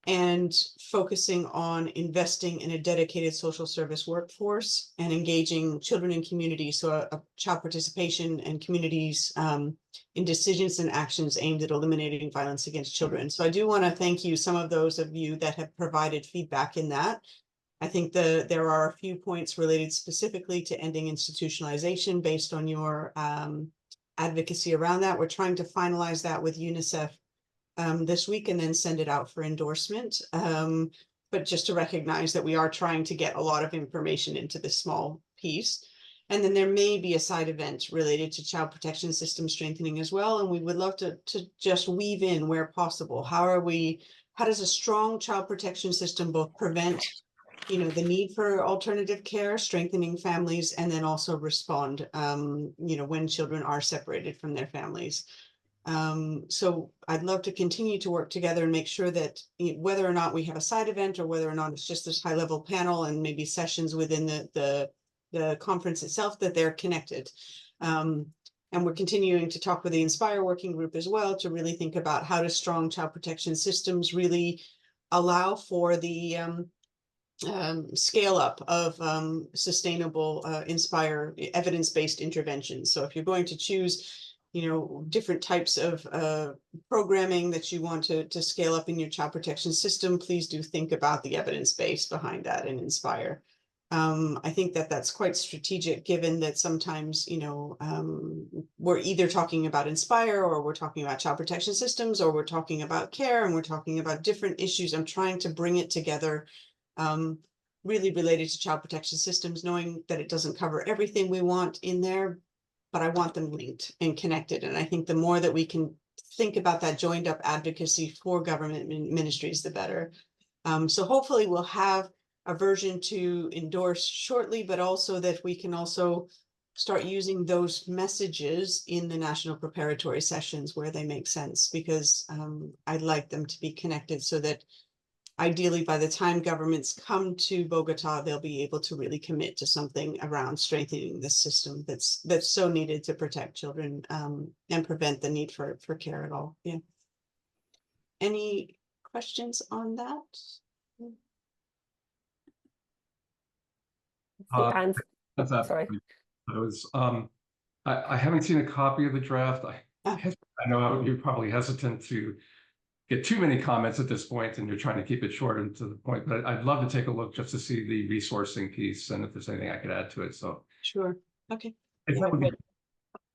and focusing on investing in a dedicated social service workforce and engaging children and communities, so a child participation and communities in decisions and actions aimed at eliminating violence against children. So I do want to thank you, some of those of you that have provided feedback in that. I think there are a few points related specifically to ending institutionalization based on your advocacy around that. We're trying to finalize that with UNICEF this week and then send it out for endorsement. But just to recognize that we are trying to get a lot of information into this small piece. And then there may be a side event related to child protection system strengthening as well. And we would love to just weave in where possible. How does a strong child protection system both prevent the need for alternative care, strengthening families, and then also respond, when children are separated from their families. So I'd love to continue to work together and make sure that whether or not we have a side event or whether or not it's just this high level panel and maybe sessions within the conference itself, that they're connected. And we're continuing to talk with the Inspire working group as well to really think about how do strong child protection systems really allow for the scale up of sustainable Inspire evidence-based interventions. So if you're going to choose, different types of programming that you want to scale up in your child protection system, please do think about the evidence base behind that and Inspire. I think that that's quite strategic, given that sometimes, we're either talking about Inspire or we're talking about child protection systems, or we're talking about care and we're talking about different issues. I'm trying to bring it together, really related to child protection systems, knowing that it doesn't cover everything we want in there, but I want them linked and connected. And I think the more that we can think about that joined up advocacy for government ministries, the better. So hopefully we'll have a version to endorse shortly, but also that we can also start using those messages in the national preparatory sessions where they make sense, because I'd like them to be connected so that ideally by the time governments come to Bogota, they'll be able to really commit to something around strengthening the system that's so needed to protect children and prevent the need for care at all. Yeah. Any questions on that?
Sorry.
I haven't seen a copy of the draft. I know you're probably hesitant to get too many comments at this point, and you're trying to keep it short and to the point, but I'd love to take a look just to see the resourcing piece and if there's anything I could add to it. So
sure. Okay.
Yeah,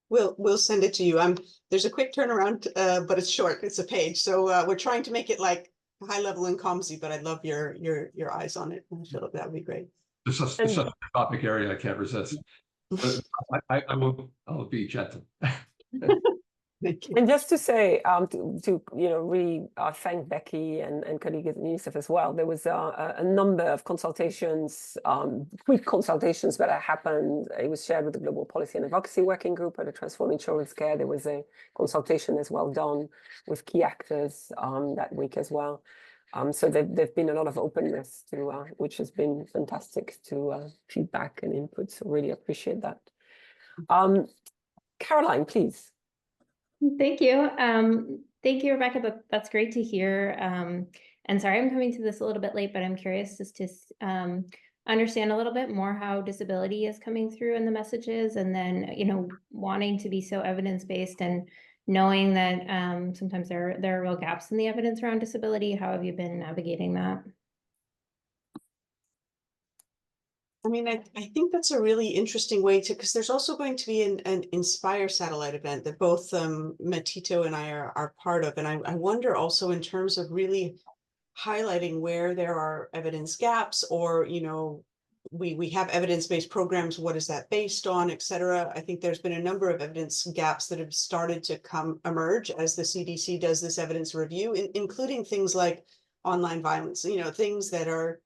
We'll send it to you. There's a quick turnaround, but it's short. It's a page. So we're trying to make it like high level and comsy, but I'd love your eyes on it. I feel like that would be great.
It's such a topic area I can't resist. But I'll be gentle.
And just to say, to really thank Becky and colleague Yusuf as well. There was a number of consultations, quick consultations that happened. It was shared with the Global Policy and Advocacy Working Group on the Transforming Children's Care. There was a consultation as well done with key actors that week as well. So there's been a lot of openness to, which has been fantastic to feedback and input. So really appreciate that. Caroline, please.
Thank you. Thank you, Rebecca. That's great to hear. And sorry, I'm coming to this a little bit late, but I'm curious just to understand a little bit more how disability is coming through in the messages, and then, wanting to be so evidence-based and knowing that sometimes there are real gaps in the evidence around disability. How have you been navigating that?
I mean, I think that's a really interesting way to, because there's also going to be an Inspire satellite event that both Matito and I are part of. And I wonder also in terms of really highlighting where there are evidence gaps, or, we have evidence-based programs, what is that based on, et cetera. I think there's been a number of evidence gaps that have started to emerge as the CDC does this evidence review, including things like online violence, things that are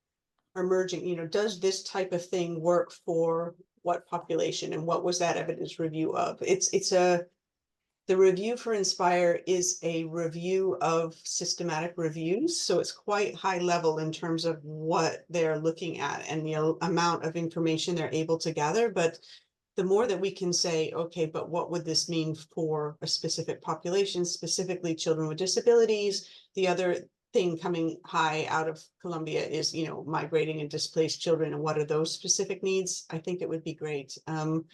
emerging, does this type of thing work for what population, and what was that evidence review of? The review for Inspire is a review of systematic reviews, so it's quite high level in terms of what they're looking at and the amount of information they're able to gather. But the more that we can say, okay, but what would this mean for a specific population, specifically children with disabilities? The other thing coming high out of Colombia is, migrating and displaced children, and what are those specific needs? I think it would be great. In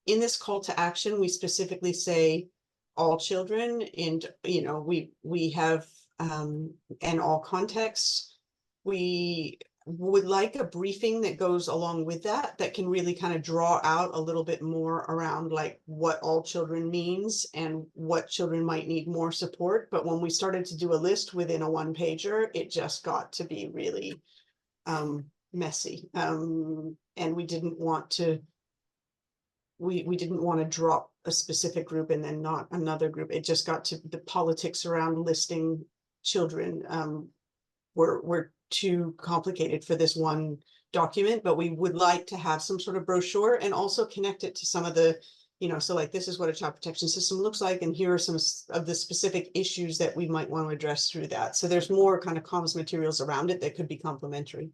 this call to action, we specifically say all children, and we have and all contexts. We would like a briefing that goes along with that can really kind of draw out a little bit more around like what all children means and what children might need more support. But when we started to do a list within a one-pager, it just got to be really messy, and we didn't want to drop a specific group and then not another group. It just got to the politics around listing children were too complicated for this one document. But we would like to have some sort of brochure and also connect it to some of the you know, so like, this is what a child protection system looks like, and here are some of the specific issues that we might want to address through that. So there's more kind of comms materials around it that could be complementary.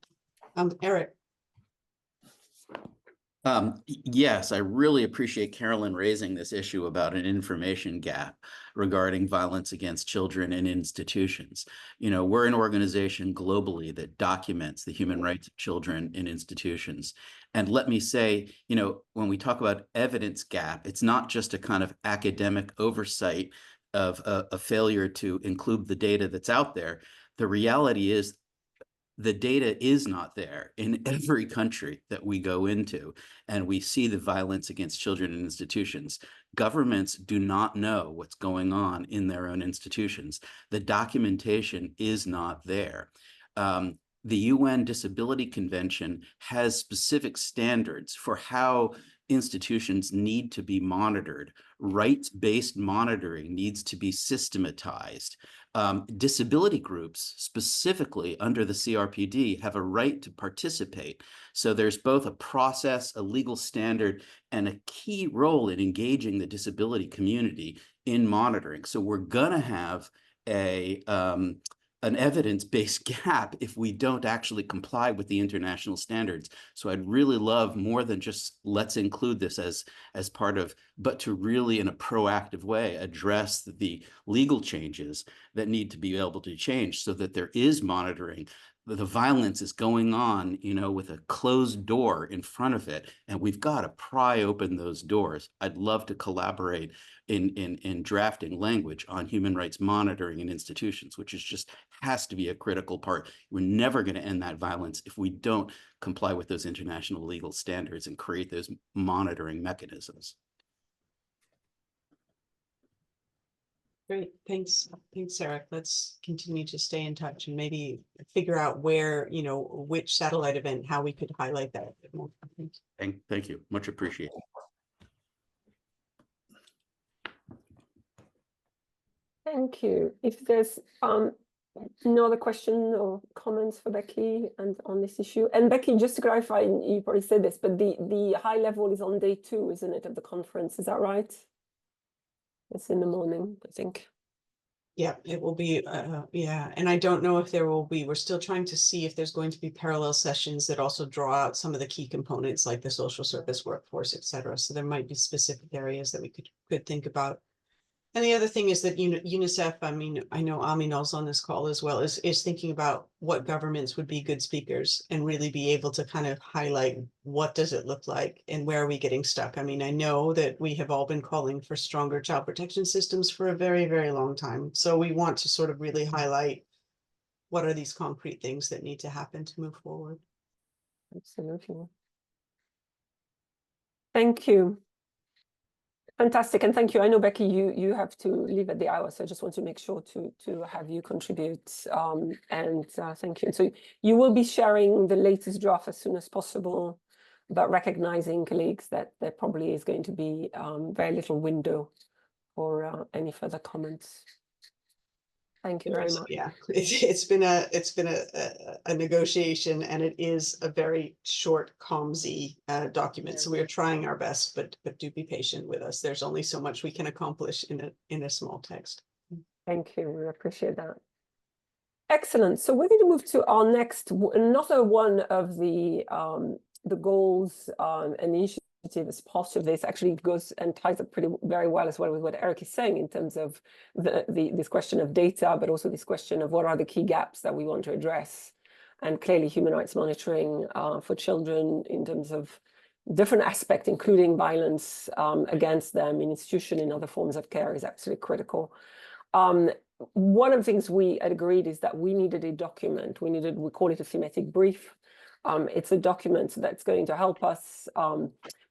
Eric.
Yes, I really appreciate Carolyn raising this issue about an information gap regarding violence against children in institutions. You know, we're an organization globally that documents the human rights of children in institutions. And let me say, you know, when we talk about evidence gap, it's not just a kind of academic oversight of a failure to include the data that's out there. The reality is the data is not there in every country that we go into, and we see the violence against children in institutions. Governments do not know what's going on in their own institutions. The documentation is not there. The UN Disability Convention has specific standards for how institutions need to be monitored. Rights-based monitoring needs to be systematized. Disability groups, specifically under the CRPD, have a right to participate. So there's both a process, a legal standard, and a key role in engaging the disability community in monitoring. So we're going to have an evidence-based gap if we don't actually comply with the international standards. So I'd really love more than just let's include this as part of, but to really in a proactive way address the legal changes that need to be able to change so that there is monitoring. The violence is going on, you know, with a closed door in front of it, and we've got to pry open those doors. I'd love to collaborate in drafting language on human rights monitoring in institutions, which is just has to be a critical part. We're never going to end that violence if we don't comply with those international legal standards and create those monitoring mechanisms.
Great, thanks, Eric. Let's continue to stay in touch and maybe figure out where, you know, which satellite event, how we could highlight that a bit more.
Thank you, much appreciated.
Thank you. If there's no other question or comments for Becky and on this issue, and Becky, just to clarify, you probably said this, but the high level is on day 2, isn't it, of the conference? Is that right? It's in the morning, I think.
Yeah, it will be, yeah. And I don't know if there will be, we're still trying to see if there's going to be parallel sessions that also draw out some of the key components like the social service workforce, et cetera. So there might be specific areas that we could think about. And the other thing is that UNICEF, I mean, I know Aminal's on this call as well, is thinking about what governments would be good speakers and really be able to kind of highlight what does it look like and where are we getting stuck. I mean, I know that we have all been calling for stronger child protection systems for a very, very long time. So we want to sort of really highlight what are these concrete things that need to happen to move forward.
Absolutely. Thank you. Fantastic, and thank you. I know, Becky, you have to leave at the hour, so I just want to make sure to have you contribute, and thank you. And so you will be sharing the latest draft as soon as possible, but recognizing, colleagues, that there probably is going to be very little window for any further comments. Thank you very much.
Yeah, it's been a negotiation, and it is a very short, comms-y document. So we are trying our best, but do be patient with us. There's only so much we can accomplish in a small text.
Thank you. We appreciate that. Excellent. So we're going to move to our next, another one of the goals and initiatives as part of this. Actually goes and ties up very well as well with what Eric is saying in terms of this question of data, but also this question of what are the key gaps that we want to address. And clearly human rights monitoring for children in terms of different aspects, including violence against them in institution and other forms of care, is absolutely critical. One of the things we had agreed is that we needed a document. We call it a thematic brief. It's a document that's going to help us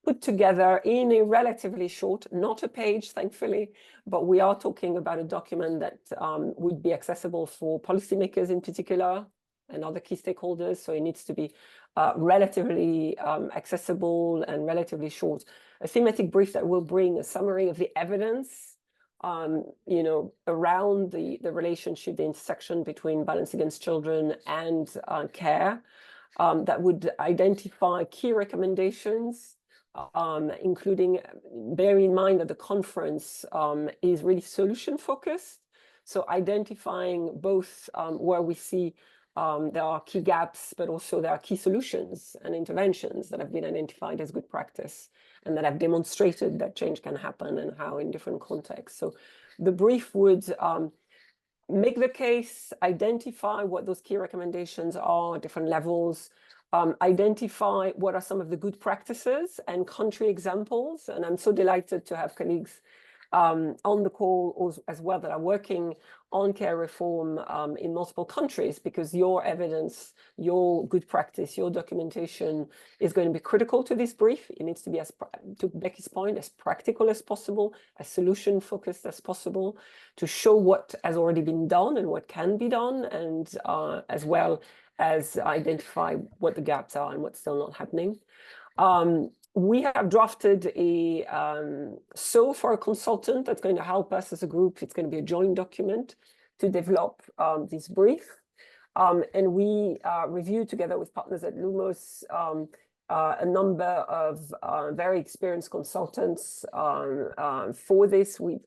put together in a relatively short, not a page, thankfully, but we are talking about a document that would be accessible for policymakers in particular and other key stakeholders. So it needs to be relatively accessible and relatively short. A thematic brief that will bring a summary of the evidence you know, around the relationship, the intersection between violence against children and care, that would identify key recommendations including, bear in mind that the conference is really solution focused. So identifying both where we see there are key gaps, but also there are key solutions and interventions that have been identified as good practice and that have demonstrated that change can happen and how in different contexts. So the brief would make the case, identify what those key recommendations are at different levels, identify what are some of the good practices and country examples. And I'm so delighted to have colleagues on the call as well that are working on care reform in multiple countries, because your evidence, your good practice, your documentation is going to be critical to this brief. It needs to be, as to Becky's point, as practical as possible, as solution focused as possible, to show what has already been done and what can be done, and as well as identify what the gaps are and what's still not happening. We have drafted a SO for a consultant that's going to help us as a group. It's going to be a joint document to develop this brief. And we reviewed together with partners at Lumos a number of very experienced consultants for this. We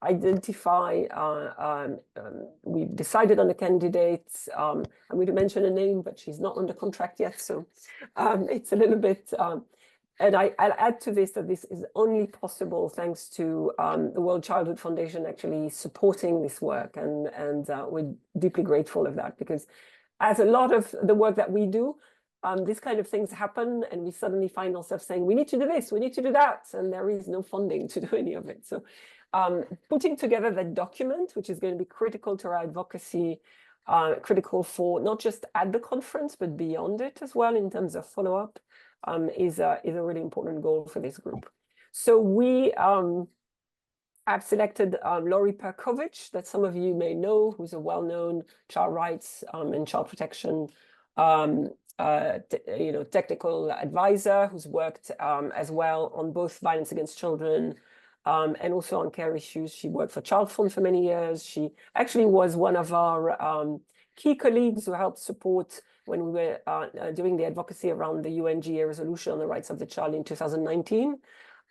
identify, we've decided on the candidates. I'm going to mention a name, but she's not under contract yet. So it's a little bit, and I'll add to this that this is only possible thanks to the World Childhood Foundation actually supporting this work. And we're deeply grateful of that, because as a lot of the work that we do, these kind of things happen and we suddenly find ourselves saying, we need to do this, we need to do that. And there is no funding to do any of it. So putting together that document, which is going to be critical to our advocacy, critical for not just at the conference, but beyond it as well in terms of follow-up, is a really important goal for this group. So we have selected Lori Perkovich, that some of you may know, who's a well-known child rights and child protection technical advisor, who's worked as well on both violence against children and also on care issues. She worked for Child Fund for many years. She actually was one of our key colleagues who helped support when we were doing the advocacy around the UNGA resolution on the rights of the child in 2019.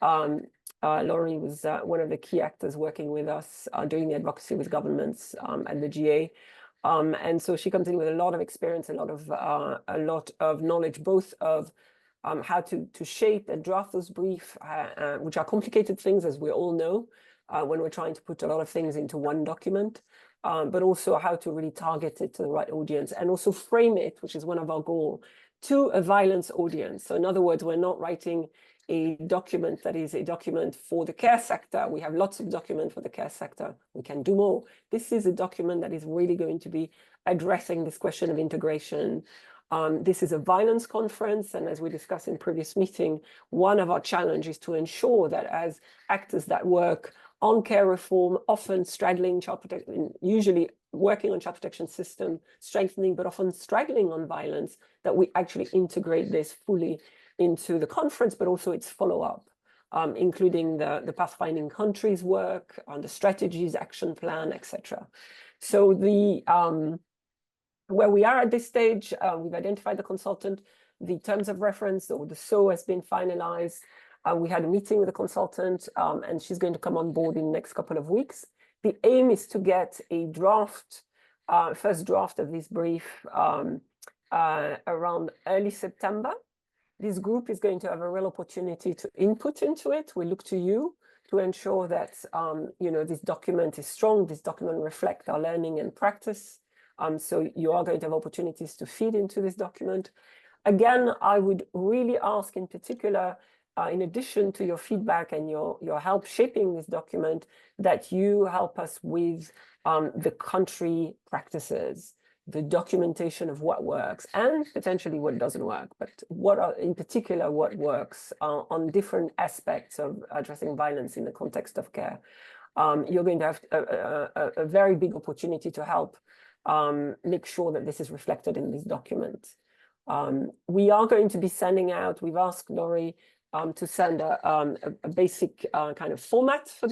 Laurie was one of the key actors working with us doing the advocacy with governments at the GA. And so she comes in with a lot of experience, a lot of knowledge, both of how to shape and draft those briefs, which are complicated things, as we all know, when we're trying to put a lot of things into one document, but also how to really target it to the right audience and also frame it, which is one of our goals, to a violence audience. So in other words, we're not writing a document that is a document for the care sector. We have lots of documents for the care sector. We can do more. This is a document that is really going to be addressing this question of integration. This is a violence conference, and as we discussed in previous meeting, one of our challenges is to ensure that as actors that work on care reform, often straddling child protection, usually working on child protection system, strengthening, but often straggling on violence, that we actually integrate this fully into the conference, but also its follow-up, including the pathfinding countries work, on the strategies, action plan, etc. So where we are at this stage, we've identified the consultant, the terms of reference, or the SO has been finalized. We had a meeting with the consultant, and she's going to come on board in the next couple of weeks. The aim is to get a draft, first draft of this brief around early September. This group is going to have a real opportunity to input into it. We look to you to ensure that this document is strong. This document reflects our learning and practice. So you are going to have opportunities to feed into this document. Again, I would really ask in particular, in addition to your feedback and your help shaping this document, that you help us with the country practices, the documentation of what works and potentially what doesn't work, but in particular what works on different aspects of addressing violence in the context of care. You're going to have a very big opportunity to help make sure that this is reflected in this document. We are going to be sending out, we've asked Laurie to send a basic kind of format for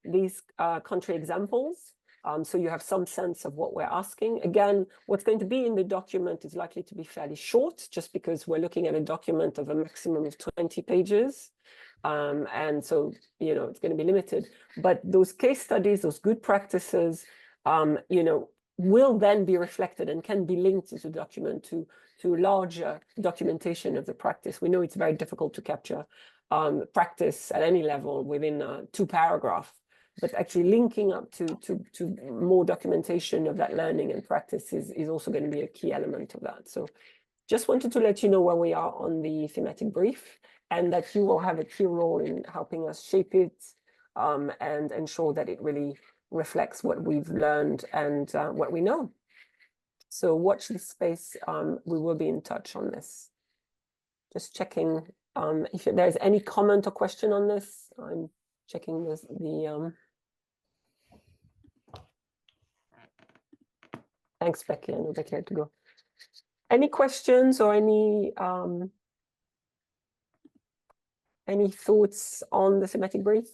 these country examples. So you have some sense of what we're asking. Again, what's going to be in the document is likely to be fairly short, just because we're looking at a document of a maximum of 20 pages. And so, you know, it's going to be limited. But those case studies, those good practices, you know, will then be reflected and can be linked to the document to larger documentation of the practice. We know it's very difficult to capture practice at any level within 2 paragraphs. But actually linking up to more documentation of that learning and practice is also going to be a key element of that. So just wanted to let you know where we are on the thematic brief, and that you will have a key role in helping us shape it and ensure that it really reflects what we've learned and what we know. So watch this space. We will be in touch on this. Just checking if there's any comment or question on this. I'm checking the Thanks, Becky. I know Becky had to go. Any questions or any thoughts on the thematic brief?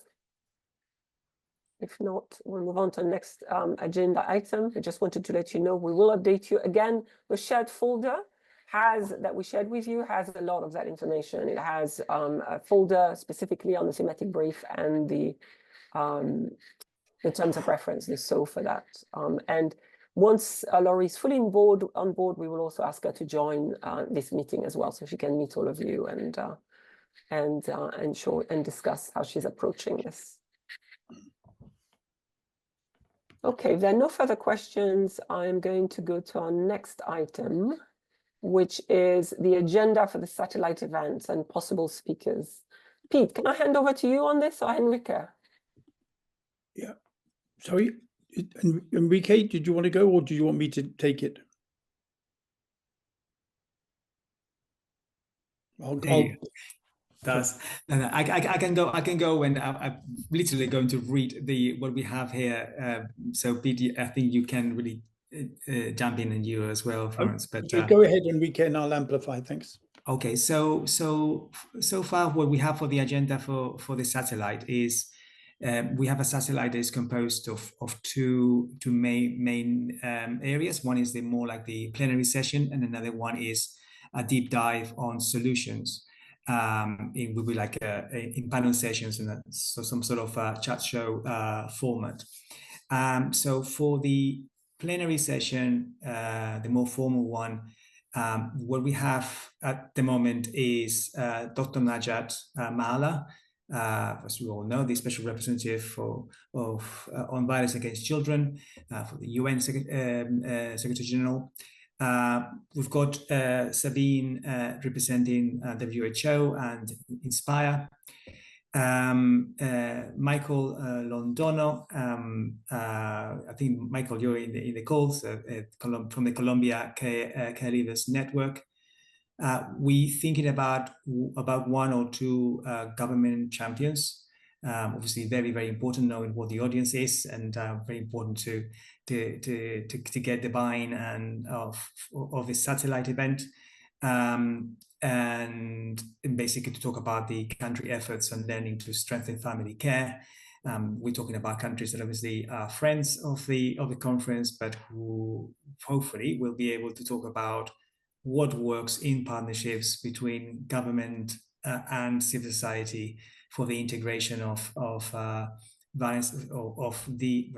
If not, we'll move on to the next agenda item. I just wanted to let you know we will update you again. The shared folder that we shared with you has a lot of that information. It has a folder specifically on the thematic brief and the terms of reference, the SO for that. And once Laurie is fully on board, we will also ask her to join this meeting as well, so she can meet all of you and discuss how she's approaching this. Okay, if there are no further questions, I'm going to go to our next item, which is the agenda for the satellite events and possible speakers. Pete, can I hand over to you on this, or Enrique?
Yeah, sorry, Enrique, did you want to go, or do you want me to take it?
I can go, and I'm literally going to read what we have here. So Pete, I think you can really jump in, and you as well, Florence. But
go ahead, Enrique, and I'll amplify. Thanks.
Okay, so far what we have for the agenda for the satellite is we have a satellite that is composed of two main areas. One is the more like the plenary session, and another one is a deep dive on solutions. It will be like in panel sessions, and so some sort of chat show format. So for the plenary session, the more formal one, what we have at the moment is Dr. Najat Mala, as you all know, the special representative on violence against children for the UN Secretary General. We've got Sabine representing WHO and Inspire. Michael Londono, I think Michael, you're in the calls from the Colombia Care Leaders Network. We thinking about 1 or 2 government champions. Obviously, very, very important knowing what the audience is, and very important to get the buy-in and of this satellite event, and basically to talk about the country efforts and learning to strengthen family care. We're talking about countries that obviously are friends of the conference, but who hopefully will be able to talk about what works in partnerships between government and civil society for the integration of violence, of the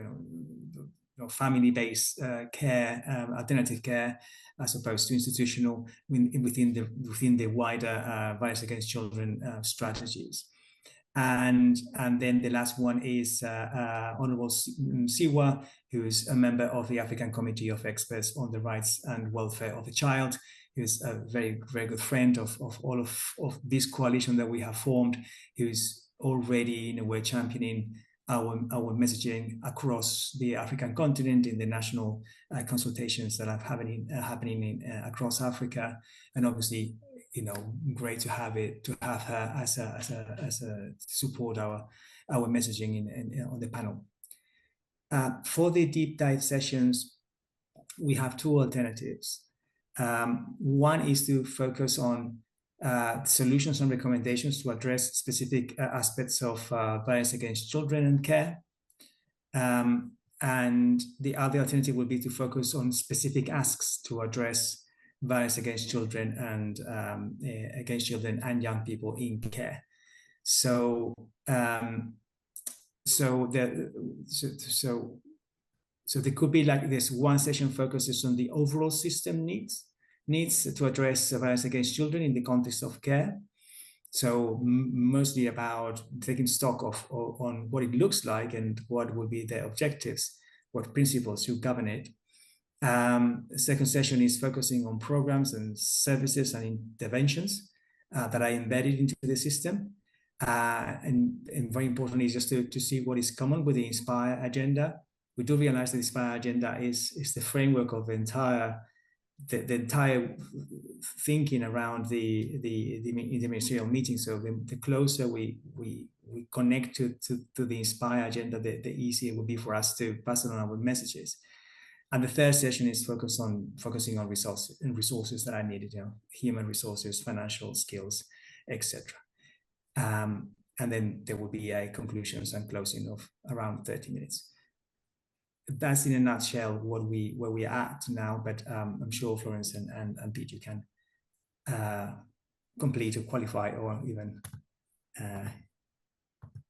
family-based care, alternative care, as opposed to institutional within the wider violence against children strategies. And then the last one is Honorable Siwa, who is a member of the African Committee of Experts on the Rights and Welfare of the Child, who is a very, very good friend of all of this coalition that we have formed, who is already in a way championing our messaging across the African continent in the national consultations that are happening across Africa. And obviously, great to have her as a support our messaging on the panel. For the deep dive sessions, we have 2 alternatives. One is to focus on solutions and recommendations to address specific aspects of violence against children and care. And the other alternative would be to focus on specific asks to address violence against children and young people in care. So so there could be like this one session focuses on the overall system needs to address violence against children in the context of care. So mostly about taking stock on what it looks like and what will be the objectives, what principles should govern it. The second session is focusing on programs and services and interventions that are embedded into the system. And very importantly, just to see what is common with the INSPIRE agenda. We do realize that the INSPIRE agenda is the framework of the entire thinking around the interministerial meeting. So the closer we connect to the INSPIRE agenda, the easier it will be for us to pass on our messages. And the third session is focusing on resources that are needed, human resources, financial skills, etc. And then there will be a conclusions and closing of around 30 minutes. That's in a nutshell where we are at now, but I'm sure Florence and Pete, you can complete or qualify or even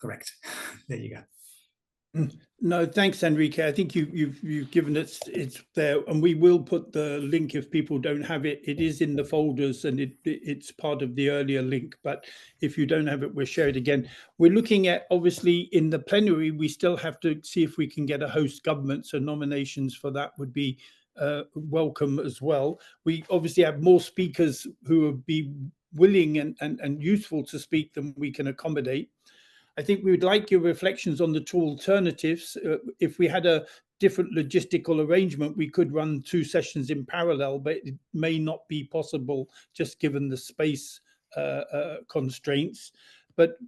correct. There you go.
No, thanks, Enrique. I think you've given it's there, and we will put the link if people don't have it. It is in the folders, and it's part of the earlier link. But if you don't have it, we'll share it again. We're looking at, obviously, in the plenary, we still have to see if we can get a host government. So nominations for that would be welcome as well. We obviously have more speakers who would be willing and useful to speak than we can accommodate. I think we would like your reflections on the two alternatives. If we had a different logistical arrangement, we could run two sessions in parallel, but it may not be possible just given the space constraints. But,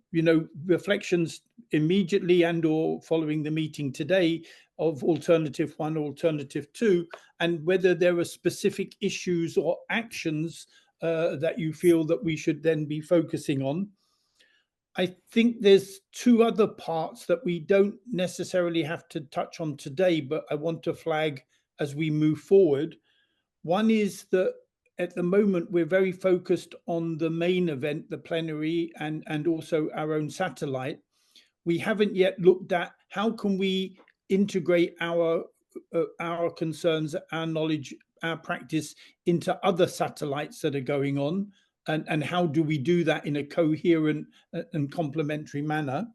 reflections immediately and or following the meeting today of alternative 1, alternative 2, and whether there are specific issues or actions that you feel that we should then be focusing on. I think there's two other parts that we don't necessarily have to touch on today, but I want to flag as we move forward. One is that at the moment, we're very focused on the main event, the plenary, and also our own satellite. We haven't yet looked at how can we integrate our concerns, our knowledge, our practice into other satellites that are going on. And how do we do that in a coherent and complementary manner?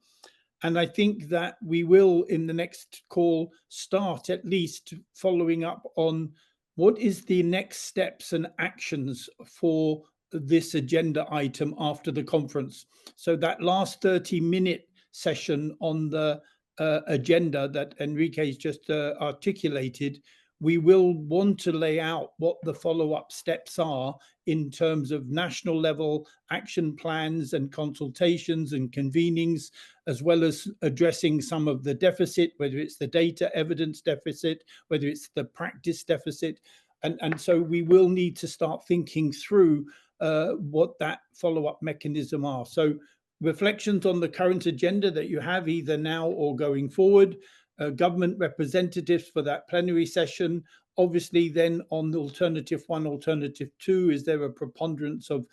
And I think that we will, in the next call, start at least following up on what is the next steps and actions for this agenda item after the conference. So that last 30-minute session on the agenda that Enrique's just articulated, we will want to lay out what the follow-up steps are in terms of national level action plans and consultations and convenings, as well as addressing some of the deficit, whether it's the data evidence deficit, whether it's the practice deficit. And so we will need to start thinking through what that follow-up mechanism are. So reflections on the current agenda that you have either now or going forward, government representatives for that plenary session. Obviously, then on the alternative 1, alternative 2, is there a preponderance of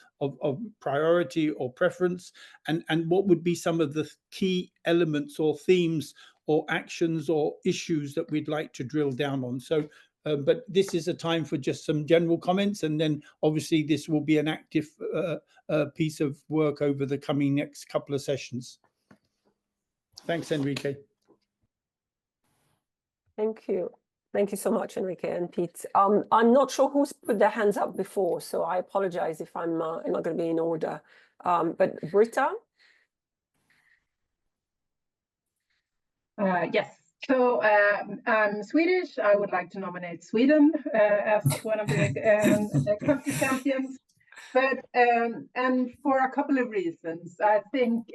priority or preference? And what would be some of the key elements or themes or actions or issues that we'd like to drill down on? So, but this is a time for just some general comments. And then obviously this will be an active piece of work over the coming next couple of sessions. Thanks, Enrique.
Thank you. Thank you so much, Enrique and Pete. I'm not sure who's put their hands up before, so I apologize if I'm not going to be in order. But Britta?
Yes. So I'm Swedish. I would like to nominate Sweden as one of the country champions. But and for a couple of reasons, I think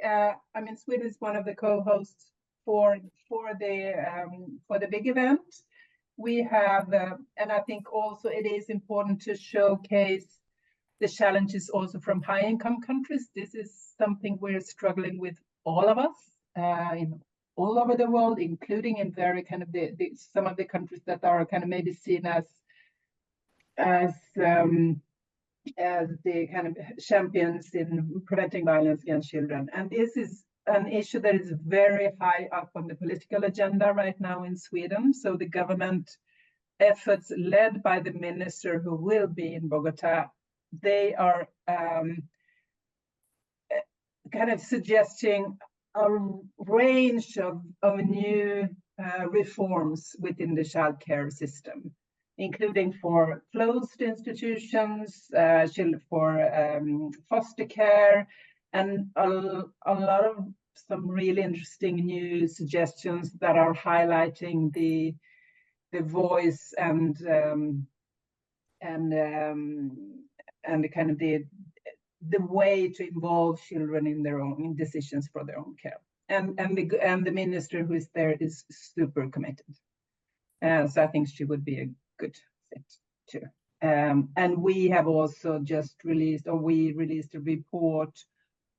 Sweden is one of the co-hosts for the big event. We have, and I think also it is important to showcase the challenges also from high-income countries. This is something we're struggling with, all of us, all over the world, including in very kind of some of the countries that are kind of maybe seen as the kind of champions in preventing violence against children. And this is an issue that is very high up on the political agenda right now in Sweden. So the government efforts led by the minister who will be in Bogota, they are kind of suggesting a range of new reforms within the childcare system, including for closed institutions, for foster care, and a lot of some really interesting new suggestions that are highlighting the voice and the kind of the way to involve children in their own decisions for their own care. And the minister who is there is super committed. So I think she would be a good fit too. And we have also just released, or we released a report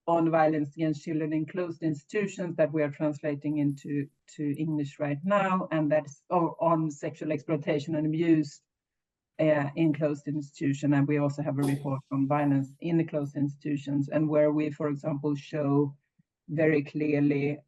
on violence against children in closed institutions that we are translating into English right now, and that's on sexual exploitation and abuse in closed institutions. And we also have a report on violence in the closed institutions, and where we, for example, show very clearly,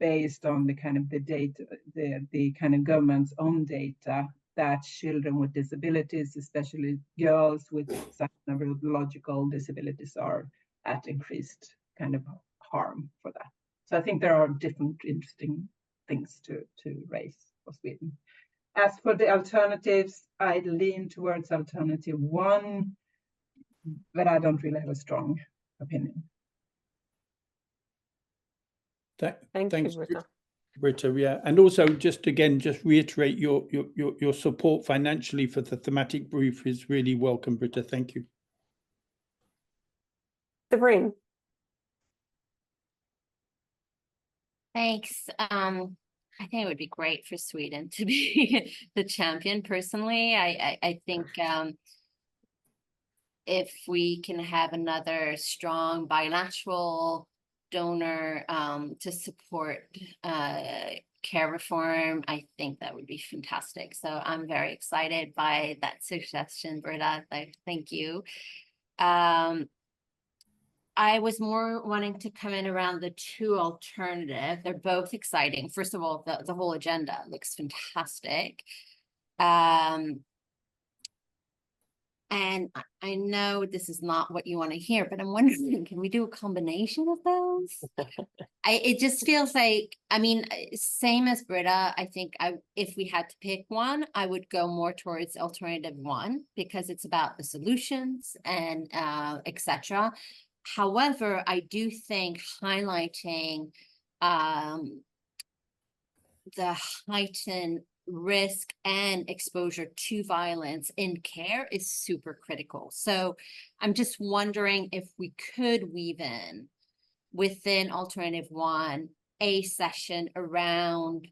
based on the kind of the data, the kind of government's own data, that children with disabilities, especially girls with some neurological disabilities, are at increased kind of harm for that. So I think there are different interesting things to raise for Sweden. As for the alternatives, I lean towards alternative 1, but I don't really have a strong opinion.
Thanks,
Britta. Yeah, and also just reiterate your support financially for the thematic brief is really welcome, Britta. Thank you.
Sabrine.
Thanks. I think it would be great for Sweden to be the champion. Personally, I think if we can have another strong bilateral donor to support care reform, I think that would be fantastic. So I'm very excited by that suggestion, Britta. Thank you. I was more wanting to come in around the 2 alternative. They're both exciting. First of all, the whole agenda looks fantastic. And I know this is not what you want to hear, but I'm wondering, can we do a combination of those? It just feels like, I mean, same as Britta, I think if we had to pick one, I would go more towards alternative 1, because it's about the solutions and etc. However, I do think highlighting the heightened risk and exposure to violence in care is super critical. So I'm just wondering if we could weave in within alternative 1 a session around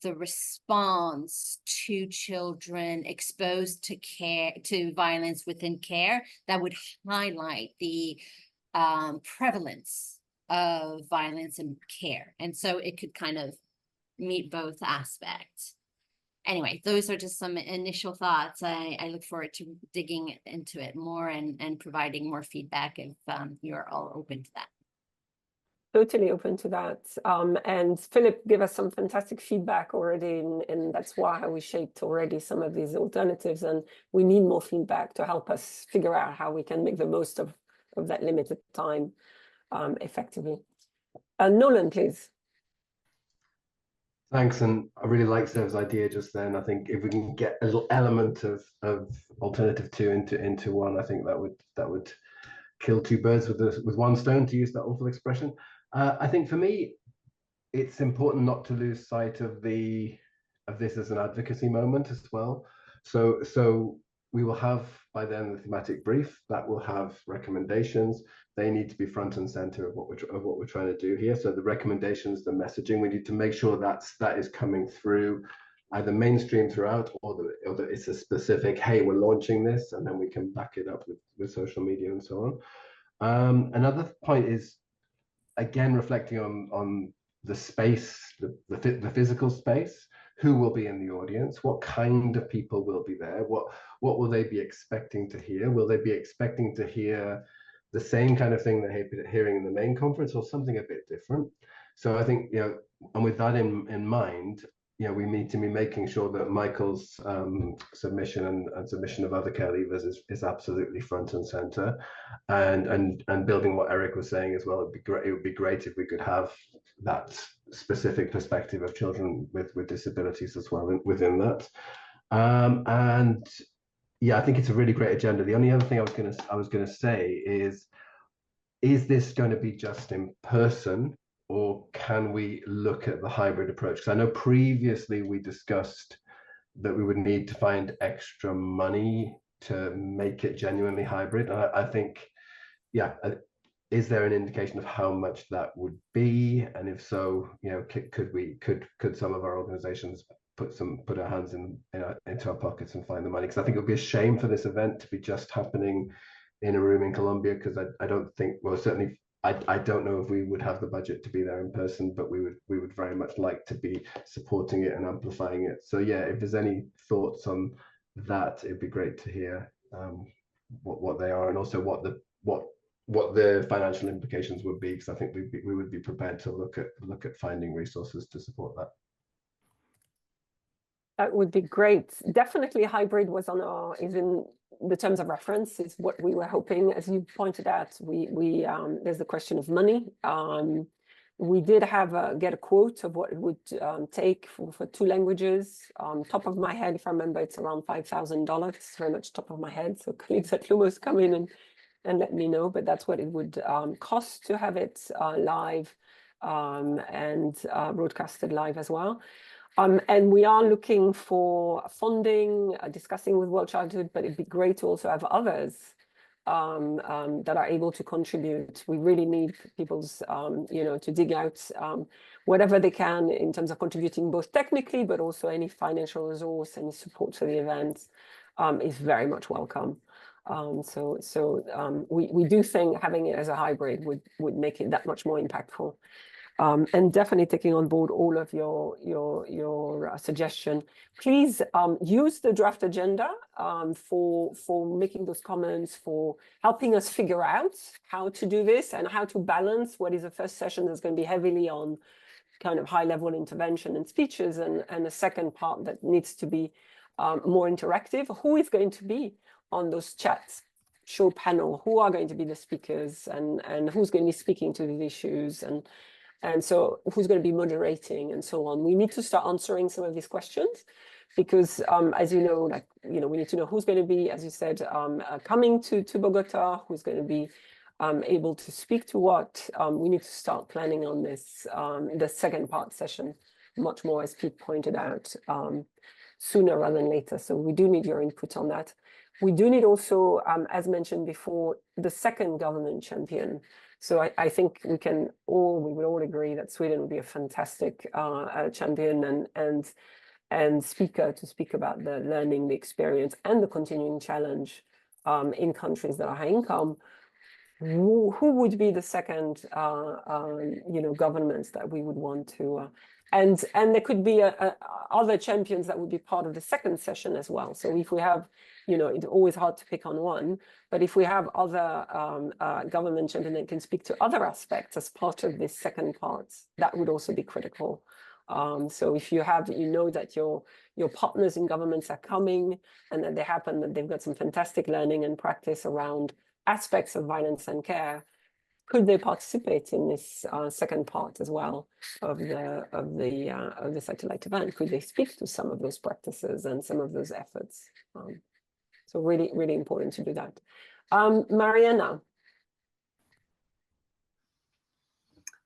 the response to children exposed to violence within care that would highlight the prevalence of violence in care. And so it could kind of meet both aspects. Anyway, those are just some initial thoughts. I look forward to digging into it more and providing more feedback if you're all open to that.
Totally open to that. And Philip gave us some fantastic feedback already, and that's why we shaped already some of these alternatives, and we need more feedback to help us figure out how we can make the most of that limited time effectively. Nolan, please.
Thanks, and I really like Sev's idea just then. I think if we can get a little element of alternative 2 into 1, I think that would kill 2 birds with 1 stone, to use that awful expression. I think for me, it's important not to lose sight of this as an advocacy moment as well. So we will have by then the thematic brief that will have recommendations. They need to be front and center of what we're trying to do here. So the recommendations, the messaging, we need to make sure that is coming through either mainstream throughout, or that it's a specific, hey, we're launching this, and then we can back it up with social media and so on. Another point is, again, reflecting on the space, the physical space, who will be in the audience, what kind of people will be there, what will they be expecting to hear? Will they be expecting to hear the same kind of thing they're hearing in the main conference, or something a bit different? So I think, and with that in mind, we need to be making sure that Michael's submission and submission of other care leavers is absolutely front and center, and building what Eric was saying as well. It would be great if we could have that specific perspective of children with disabilities as well within that. And yeah, I think it's a really great agenda. The only other thing I was gonna say is this going to be just in person, or can we look at the hybrid approach? Because I know previously we discussed that we would need to find extra money to make it genuinely hybrid. And I think, yeah, is there an indication of how much that would be? And if so, could some of our organizations put our hands into our pockets and find the money? Because I think it would be a shame for this event to be just happening in a room in Colombia, because I don't think, well, certainly I don't know if we would have the budget to be there in person, but we would very much like to be supporting it and amplifying it. So yeah, if there's any thoughts on that, it'd be great to hear what they are, and also what the financial implications would be, because I think we would be prepared to look at finding resources to support that.
That would be great. Definitely hybrid was is in the terms of reference, is what we were hoping. As you pointed out, there's the question of money. We did get a quote of what it would take for 2 languages. Top of my head, if I remember, it's around $5,000. It's very much top of my head. So colleagues at Lumos come in and let me know, but that's what it would cost to have it live and broadcasted live as well. And we are looking for funding, discussing with World Childhood, but it'd be great to also have others that are able to contribute. We really need people's, to dig out whatever they can in terms of contributing, both technically, but also any financial resource and support for the event is very much welcome. We do think having it as a hybrid would make it that much more impactful. And definitely taking on board all of your suggestion. Please use the draft agenda for making those comments, for helping us figure out how to do this and how to balance what is a first session that's going to be heavily on kind of high-level intervention and speeches, and a second part that needs to be more interactive. Who is going to be on those chats? Show panel, who are going to be the speakers, and who's going to be speaking to these issues, and so who's going to be moderating and so on. We need to start answering some of these questions because, as you know, we need to know who's going to be, as you said, coming to Bogota, who's going to be able to speak to what. We need to start planning on this, the second part session, much more, as Pete pointed out, sooner rather than later. So we do need your input on that. We do need also, as mentioned before, the second government champion. So I think we would all agree that Sweden would be a fantastic champion and speaker to speak about the learning, the experience, and the continuing challenge in countries that are high income. Who would be the second, governments that we would want to, and there could be other champions that would be part of the second session as well. So if we have, it's always hard to pick on one, but if we have other government champions that can speak to other aspects as part of this second part, that would also be critical. So if you know that your partners in governments are coming and that they've got some fantastic learning and practice around aspects of violence and care, could they participate in this second part as well of the satellite event? Could they speak to some of those practices and some of those efforts? So really, really important to do that. Mariana.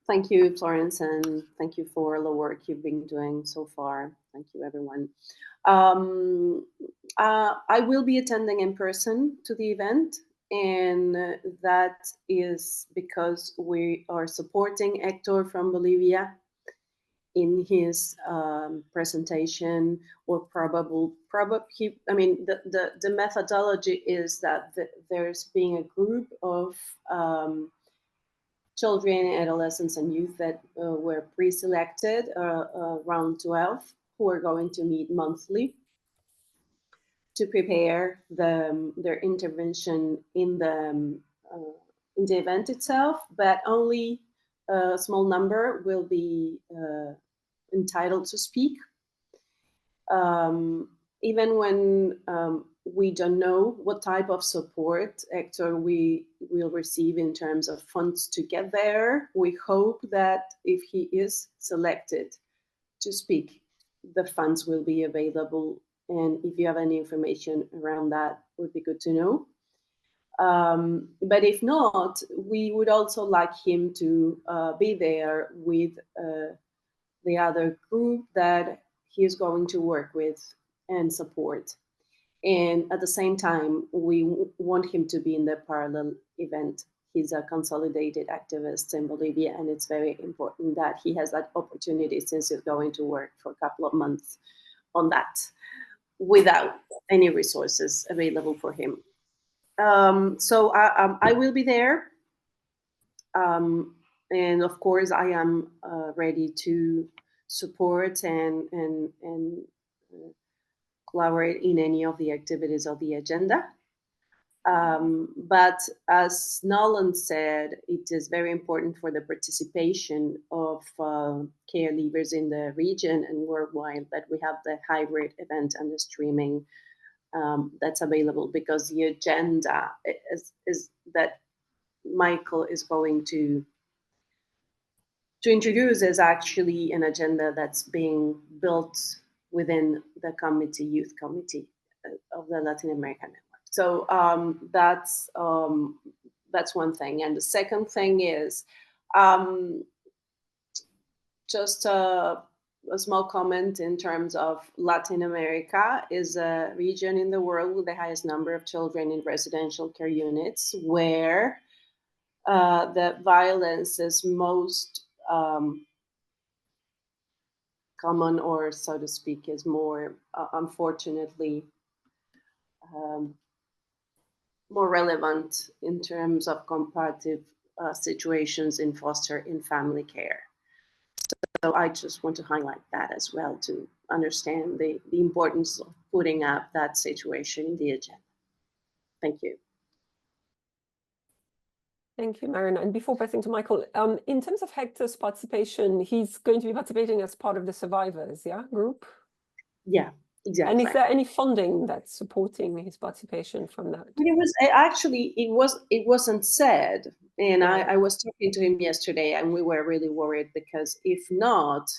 Thank you, Florence, and thank you for the work you've been doing so far. Thank you, everyone. I will be attending in person to the event, and that is because we are supporting Hector from Bolivia in his presentation, or the methodology is that there's being a group of children, adolescents, and youth that were pre-selected, around 12, who are going to meet monthly to prepare their intervention in the event itself, but only a small number will be entitled to speak. Even when we don't know what type of support Hector we will receive in terms of funds to get there, we hope that if he is selected to speak, the funds will be available. And if you have any information around that, would be good to know. But if not, we would also like him to be there with the other group that he is going to work with and support. And at the same time, we want him to be in the parallel event. He's a consolidated activist in Bolivia, and it's very important that he has that opportunity since he's going to work for a couple of months on that without any resources available for him. So I will be there. And of course, I am ready to support and collaborate in any of the activities of the agenda. But as Nolan said, it is very important for the participation of care leavers in the region and worldwide that we have the hybrid event and the streaming that's available, because the agenda is that Michael is going to introduce is actually an agenda that's being built within the committee, youth committee of the Latin American Network. So that's one thing. And the second thing is just a small comment in terms of Latin America is a region in the world with the highest number of children in residential care units, where the violence is most common, or so to speak, is more unfortunately more relevant in terms of comparative situations in foster in family care. So I just want to highlight that as well to understand the importance of putting up that situation in the agenda. Thank you.
Thank you, Marina. And before passing to Michael, in terms of Hector's participation, he's going to be participating as part of the survivors, group?
Yeah, exactly.
And is there any funding that's supporting his participation from that?
It was actually, it wasn't said. And I was talking to him yesterday, and we were really worried, because if not,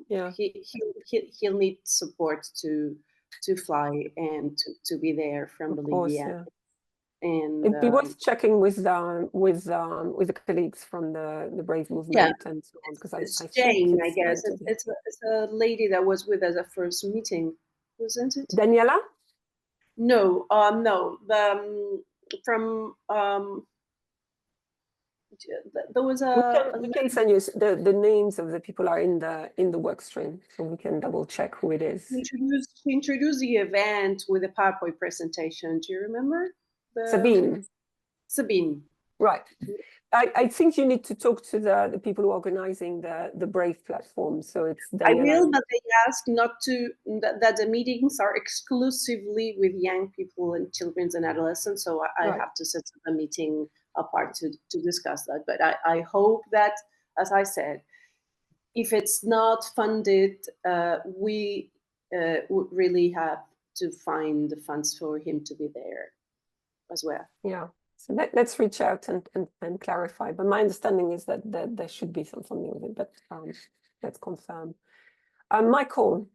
he'll need support to fly and to be there from Bolivia. And
it'd be worth checking with the colleagues from the Brave movement and so on, because I
Jane,
think
I guess it's a lady that was with us at first meeting, wasn't it?
Daniela?
No, no. From there was
we can send you the names of the people are in the work stream, so we can double check who it is.
Introduce the event with a PowerPoint presentation. Do you remember? Sabine.
Right. I think you need to talk to the people who are organizing the Brave platform. So it's Daniela.
I will, but they ask not to that the meetings are exclusively with young people and children and adolescents. So I have to set up a meeting apart to discuss that. But I hope that, as I said, if it's not funded, we would really have to find the funds for him to be there as well.
Yeah. So let's reach out and clarify. But my understanding is that there should be some funding with it, but let's confirm. Michael.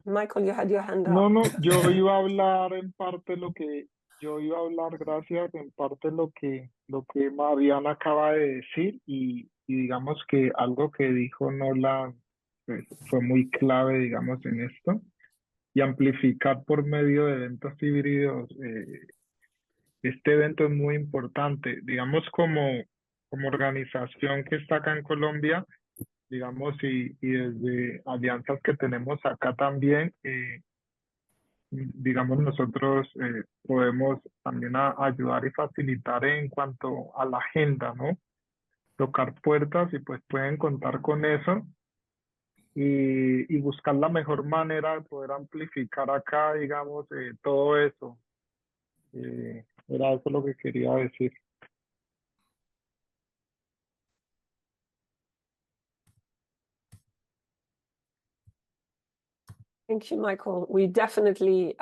Michael, you had your hand up.
No, yo iba a hablar en parte gracias, en parte lo que Mariana acaba de decir, y digamos que algo que dijo Nola fue muy clave, digamos, en esto, y amplificar por medio de eventos híbridos. Este evento es muy importante, digamos, como organización que está acá en Colombia, digamos, y desde alianzas que tenemos acá también, digamos, nosotros podemos también ayudar y facilitar en cuanto a la agenda, ¿no? Tocar puertas y pues pueden contar con eso y buscar la mejor manera de poder amplificar acá, digamos, todo eso. Era eso lo que quería decir.
Thank you, Michael. We definitely,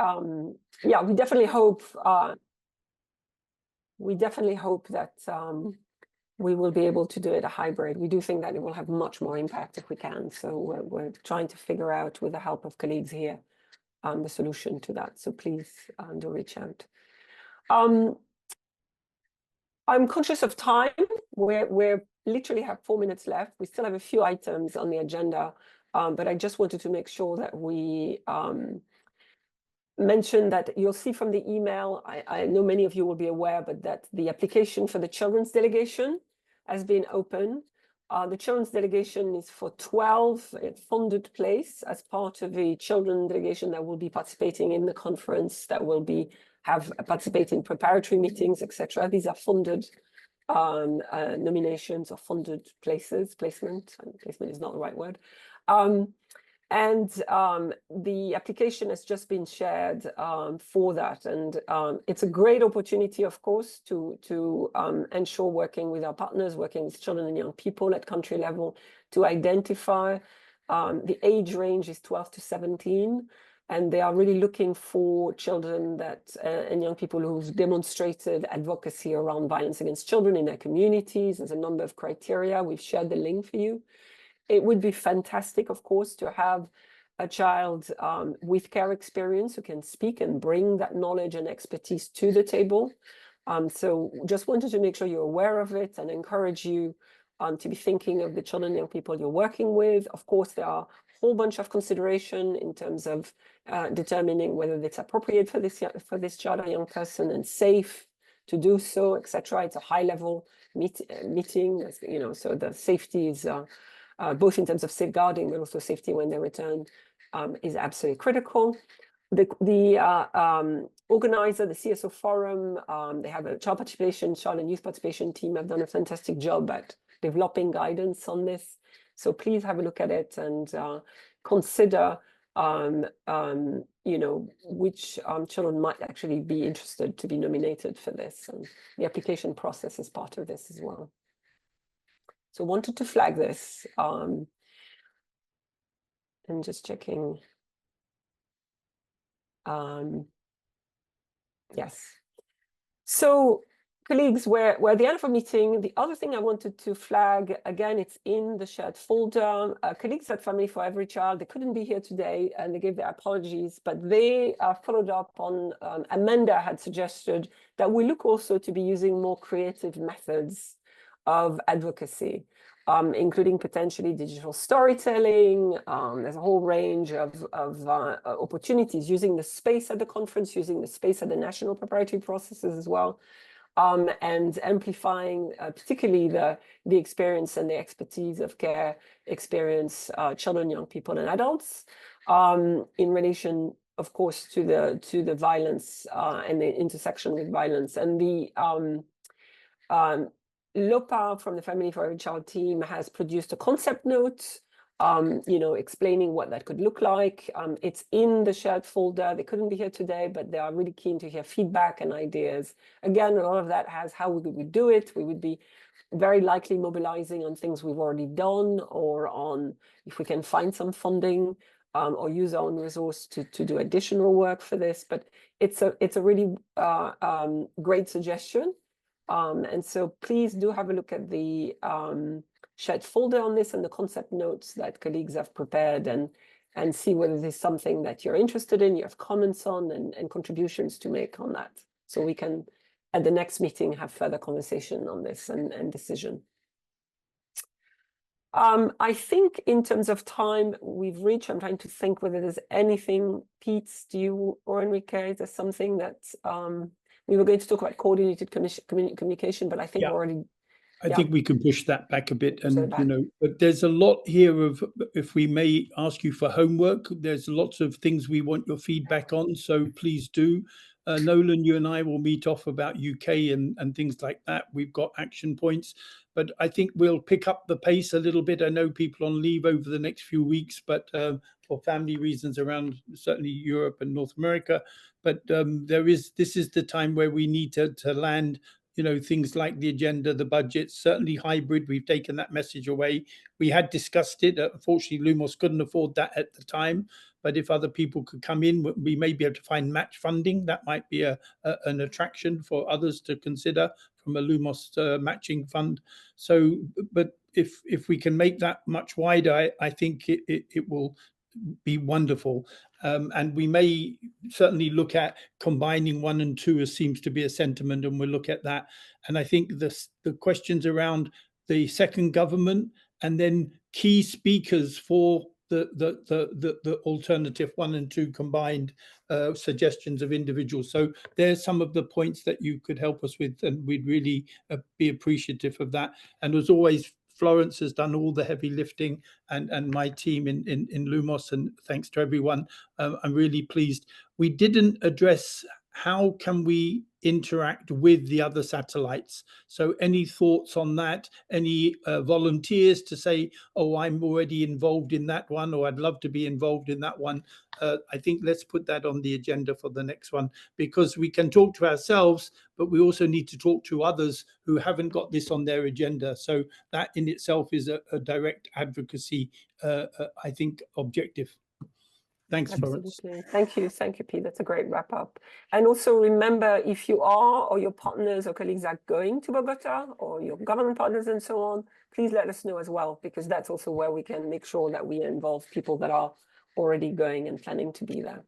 yeah, we definitely hope that we will be able to do it a hybrid. We do think that it will have much more impact if we can. So we're trying to figure out, with the help of colleagues here, the solution to that. So please do reach out. I'm conscious of time. We're literally have 4 minutes left. We still have a few items on the agenda, but I just wanted to make sure that we mention that you'll see from the email, I know many of you will be aware, but that the application for the children's delegation has been open. The children's delegation is for 12 funded place as part of the children delegation that will be participating in the conference, that will participate in preparatory meetings, etc. These are funded nominations or funded places. Placement is not the right word. The application has just been shared for that. And it's a great opportunity, of course, to ensure, working with our partners, working with children and young people at country level, to identify the age range is 12 to 17. And they are really looking for children that and young people who've demonstrated advocacy around violence against children in their communities. There's a number of criteria. We've shared the link for you. It would be fantastic, of course, to have a child with care experience who can speak and bring that knowledge and expertise to the table. So just wanted to make sure you're aware of it and encourage you to be thinking of the children and young people you're working with. Of course, there are a whole bunch of consideration in terms of determining whether it's appropriate for this child or young person and safe to do so, etc. It's a high-level meeting, you know, so the safety is both in terms of safeguarding, but also safety when they return, is absolutely critical. The organizer, the CSO Forum, they have a child and youth participation team, have done a fantastic job at developing guidance on this. So please have a look at it and consider, you know, which children might actually be interested to be nominated for this. And the application process is part of this as well. So wanted to flag this, and just checking. Yes. So colleagues, we're at the end of a meeting. The other thing I wanted to flag, again, it's in the shared folder. Colleagues at Family for Every Child, they couldn't be here today and they gave their apologies, but they followed up on, Amanda had suggested that we look also to be using more creative methods of advocacy, including potentially digital storytelling. There's a whole range of opportunities, using the space at the conference, using the space at the national preparatory processes as well, and amplifying particularly the experience and the expertise of care experience, children, young people, and adults, in relation, of course, to the violence and the intersection with violence. And the Lopa from the Family for Every Child team has produced a concept note, you know, explaining what that could look like. It's in the shared folder. They couldn't be here today, but they are really keen to hear feedback and ideas. Again, a lot of that has how we would do it. We would be very likely mobilizing on things we've already done, or on if we can find some funding, or use our own resource to do additional work for this. But it's a really great suggestion. And so please do have a look at the shared folder on this and the concept notes that colleagues have prepared, and see whether there's something that you're interested in, you have comments on, and contributions to make on that. So we can, at the next meeting, have further conversation on this and decision. I think in terms of time we've reached, I'm trying to think whether there's anything, Pete, do you or Enrique, is there something that we were going to talk about coordinated communication, but I think we're already
I
Yeah.
think we can push that back a bit,
Push it
and
back.
but there's a lot here of, if we may ask you for homework, there's lots of things we want your feedback on, so please do. Nolan, you and I will meet off about UK and things like that. We've got action points, but I think we'll pick up the pace a little bit. I know people on leave over the next few weeks, but for family reasons around certainly Europe and North America. But this is the time where we need to land, things like the agenda, the budget, certainly hybrid. We've taken that message away. We had discussed it. Unfortunately, Lumos couldn't afford that at the time. But if other people could come in, we may be able to find match funding. That might be an attraction for others to consider from a Lumos matching fund. So, but if we can make that much wider, I think it will be wonderful. And we may certainly look at combining 1 and 2, as seems to be a sentiment, and we'll look at that. And I think the questions around the second government and then key speakers for the alternative 1 and 2 combined, suggestions of individuals. So there's some of the points that you could help us with, and we'd really be appreciative of that. And as always, Florence has done all the heavy lifting, and my team in Lumos, and thanks to everyone. I'm really pleased. We didn't address how can we interact with the other satellites. So any thoughts on that? Any volunteers to say, oh, I'm already involved in that one, or I'd love to be involved in that one? I think let's put that on the agenda for the next one, because we can talk to ourselves, but we also need to talk to others who haven't got this on their agenda. So that in itself is a direct advocacy, I think, objective. Thanks, Florence.
Absolutely. Thank you, Pete. That's a great wrap up. And also remember, if you are, or your partners or colleagues are going to Bogota, or your government partners and so on, please let us know as well, because that's also where we can make sure that we involve people that are already going and planning to be there.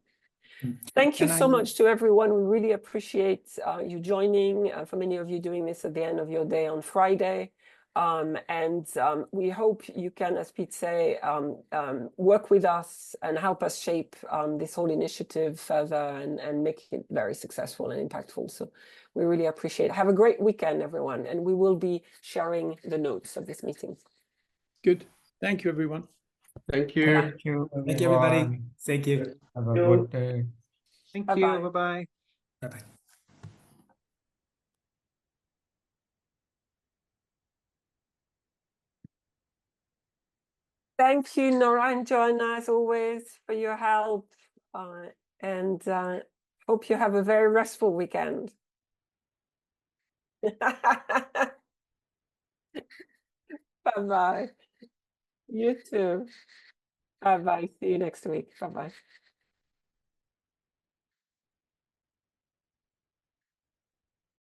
Thank you so much to everyone. We really appreciate you joining, for many of you doing this at the end of your day on Friday. We hope you can, as Pete say, work with us and help us shape this whole initiative further and make it very successful and impactful. So we really appreciate it. Have a great weekend, everyone. And we will be sharing the notes of this meeting.
Good. Thank you, everyone.
Thank you.
Bye-bye.
Thank you,
Thank you, everybody.
everyone.
Thank you.
Have a good day.
Thank
Bye-bye.
you. Bye-bye.
Bye-bye.
Thank you, Nora and Joanna, as always, for your help. And hope you have a very restful weekend. Bye-bye. You too. Bye-bye. See you next week. Bye-bye.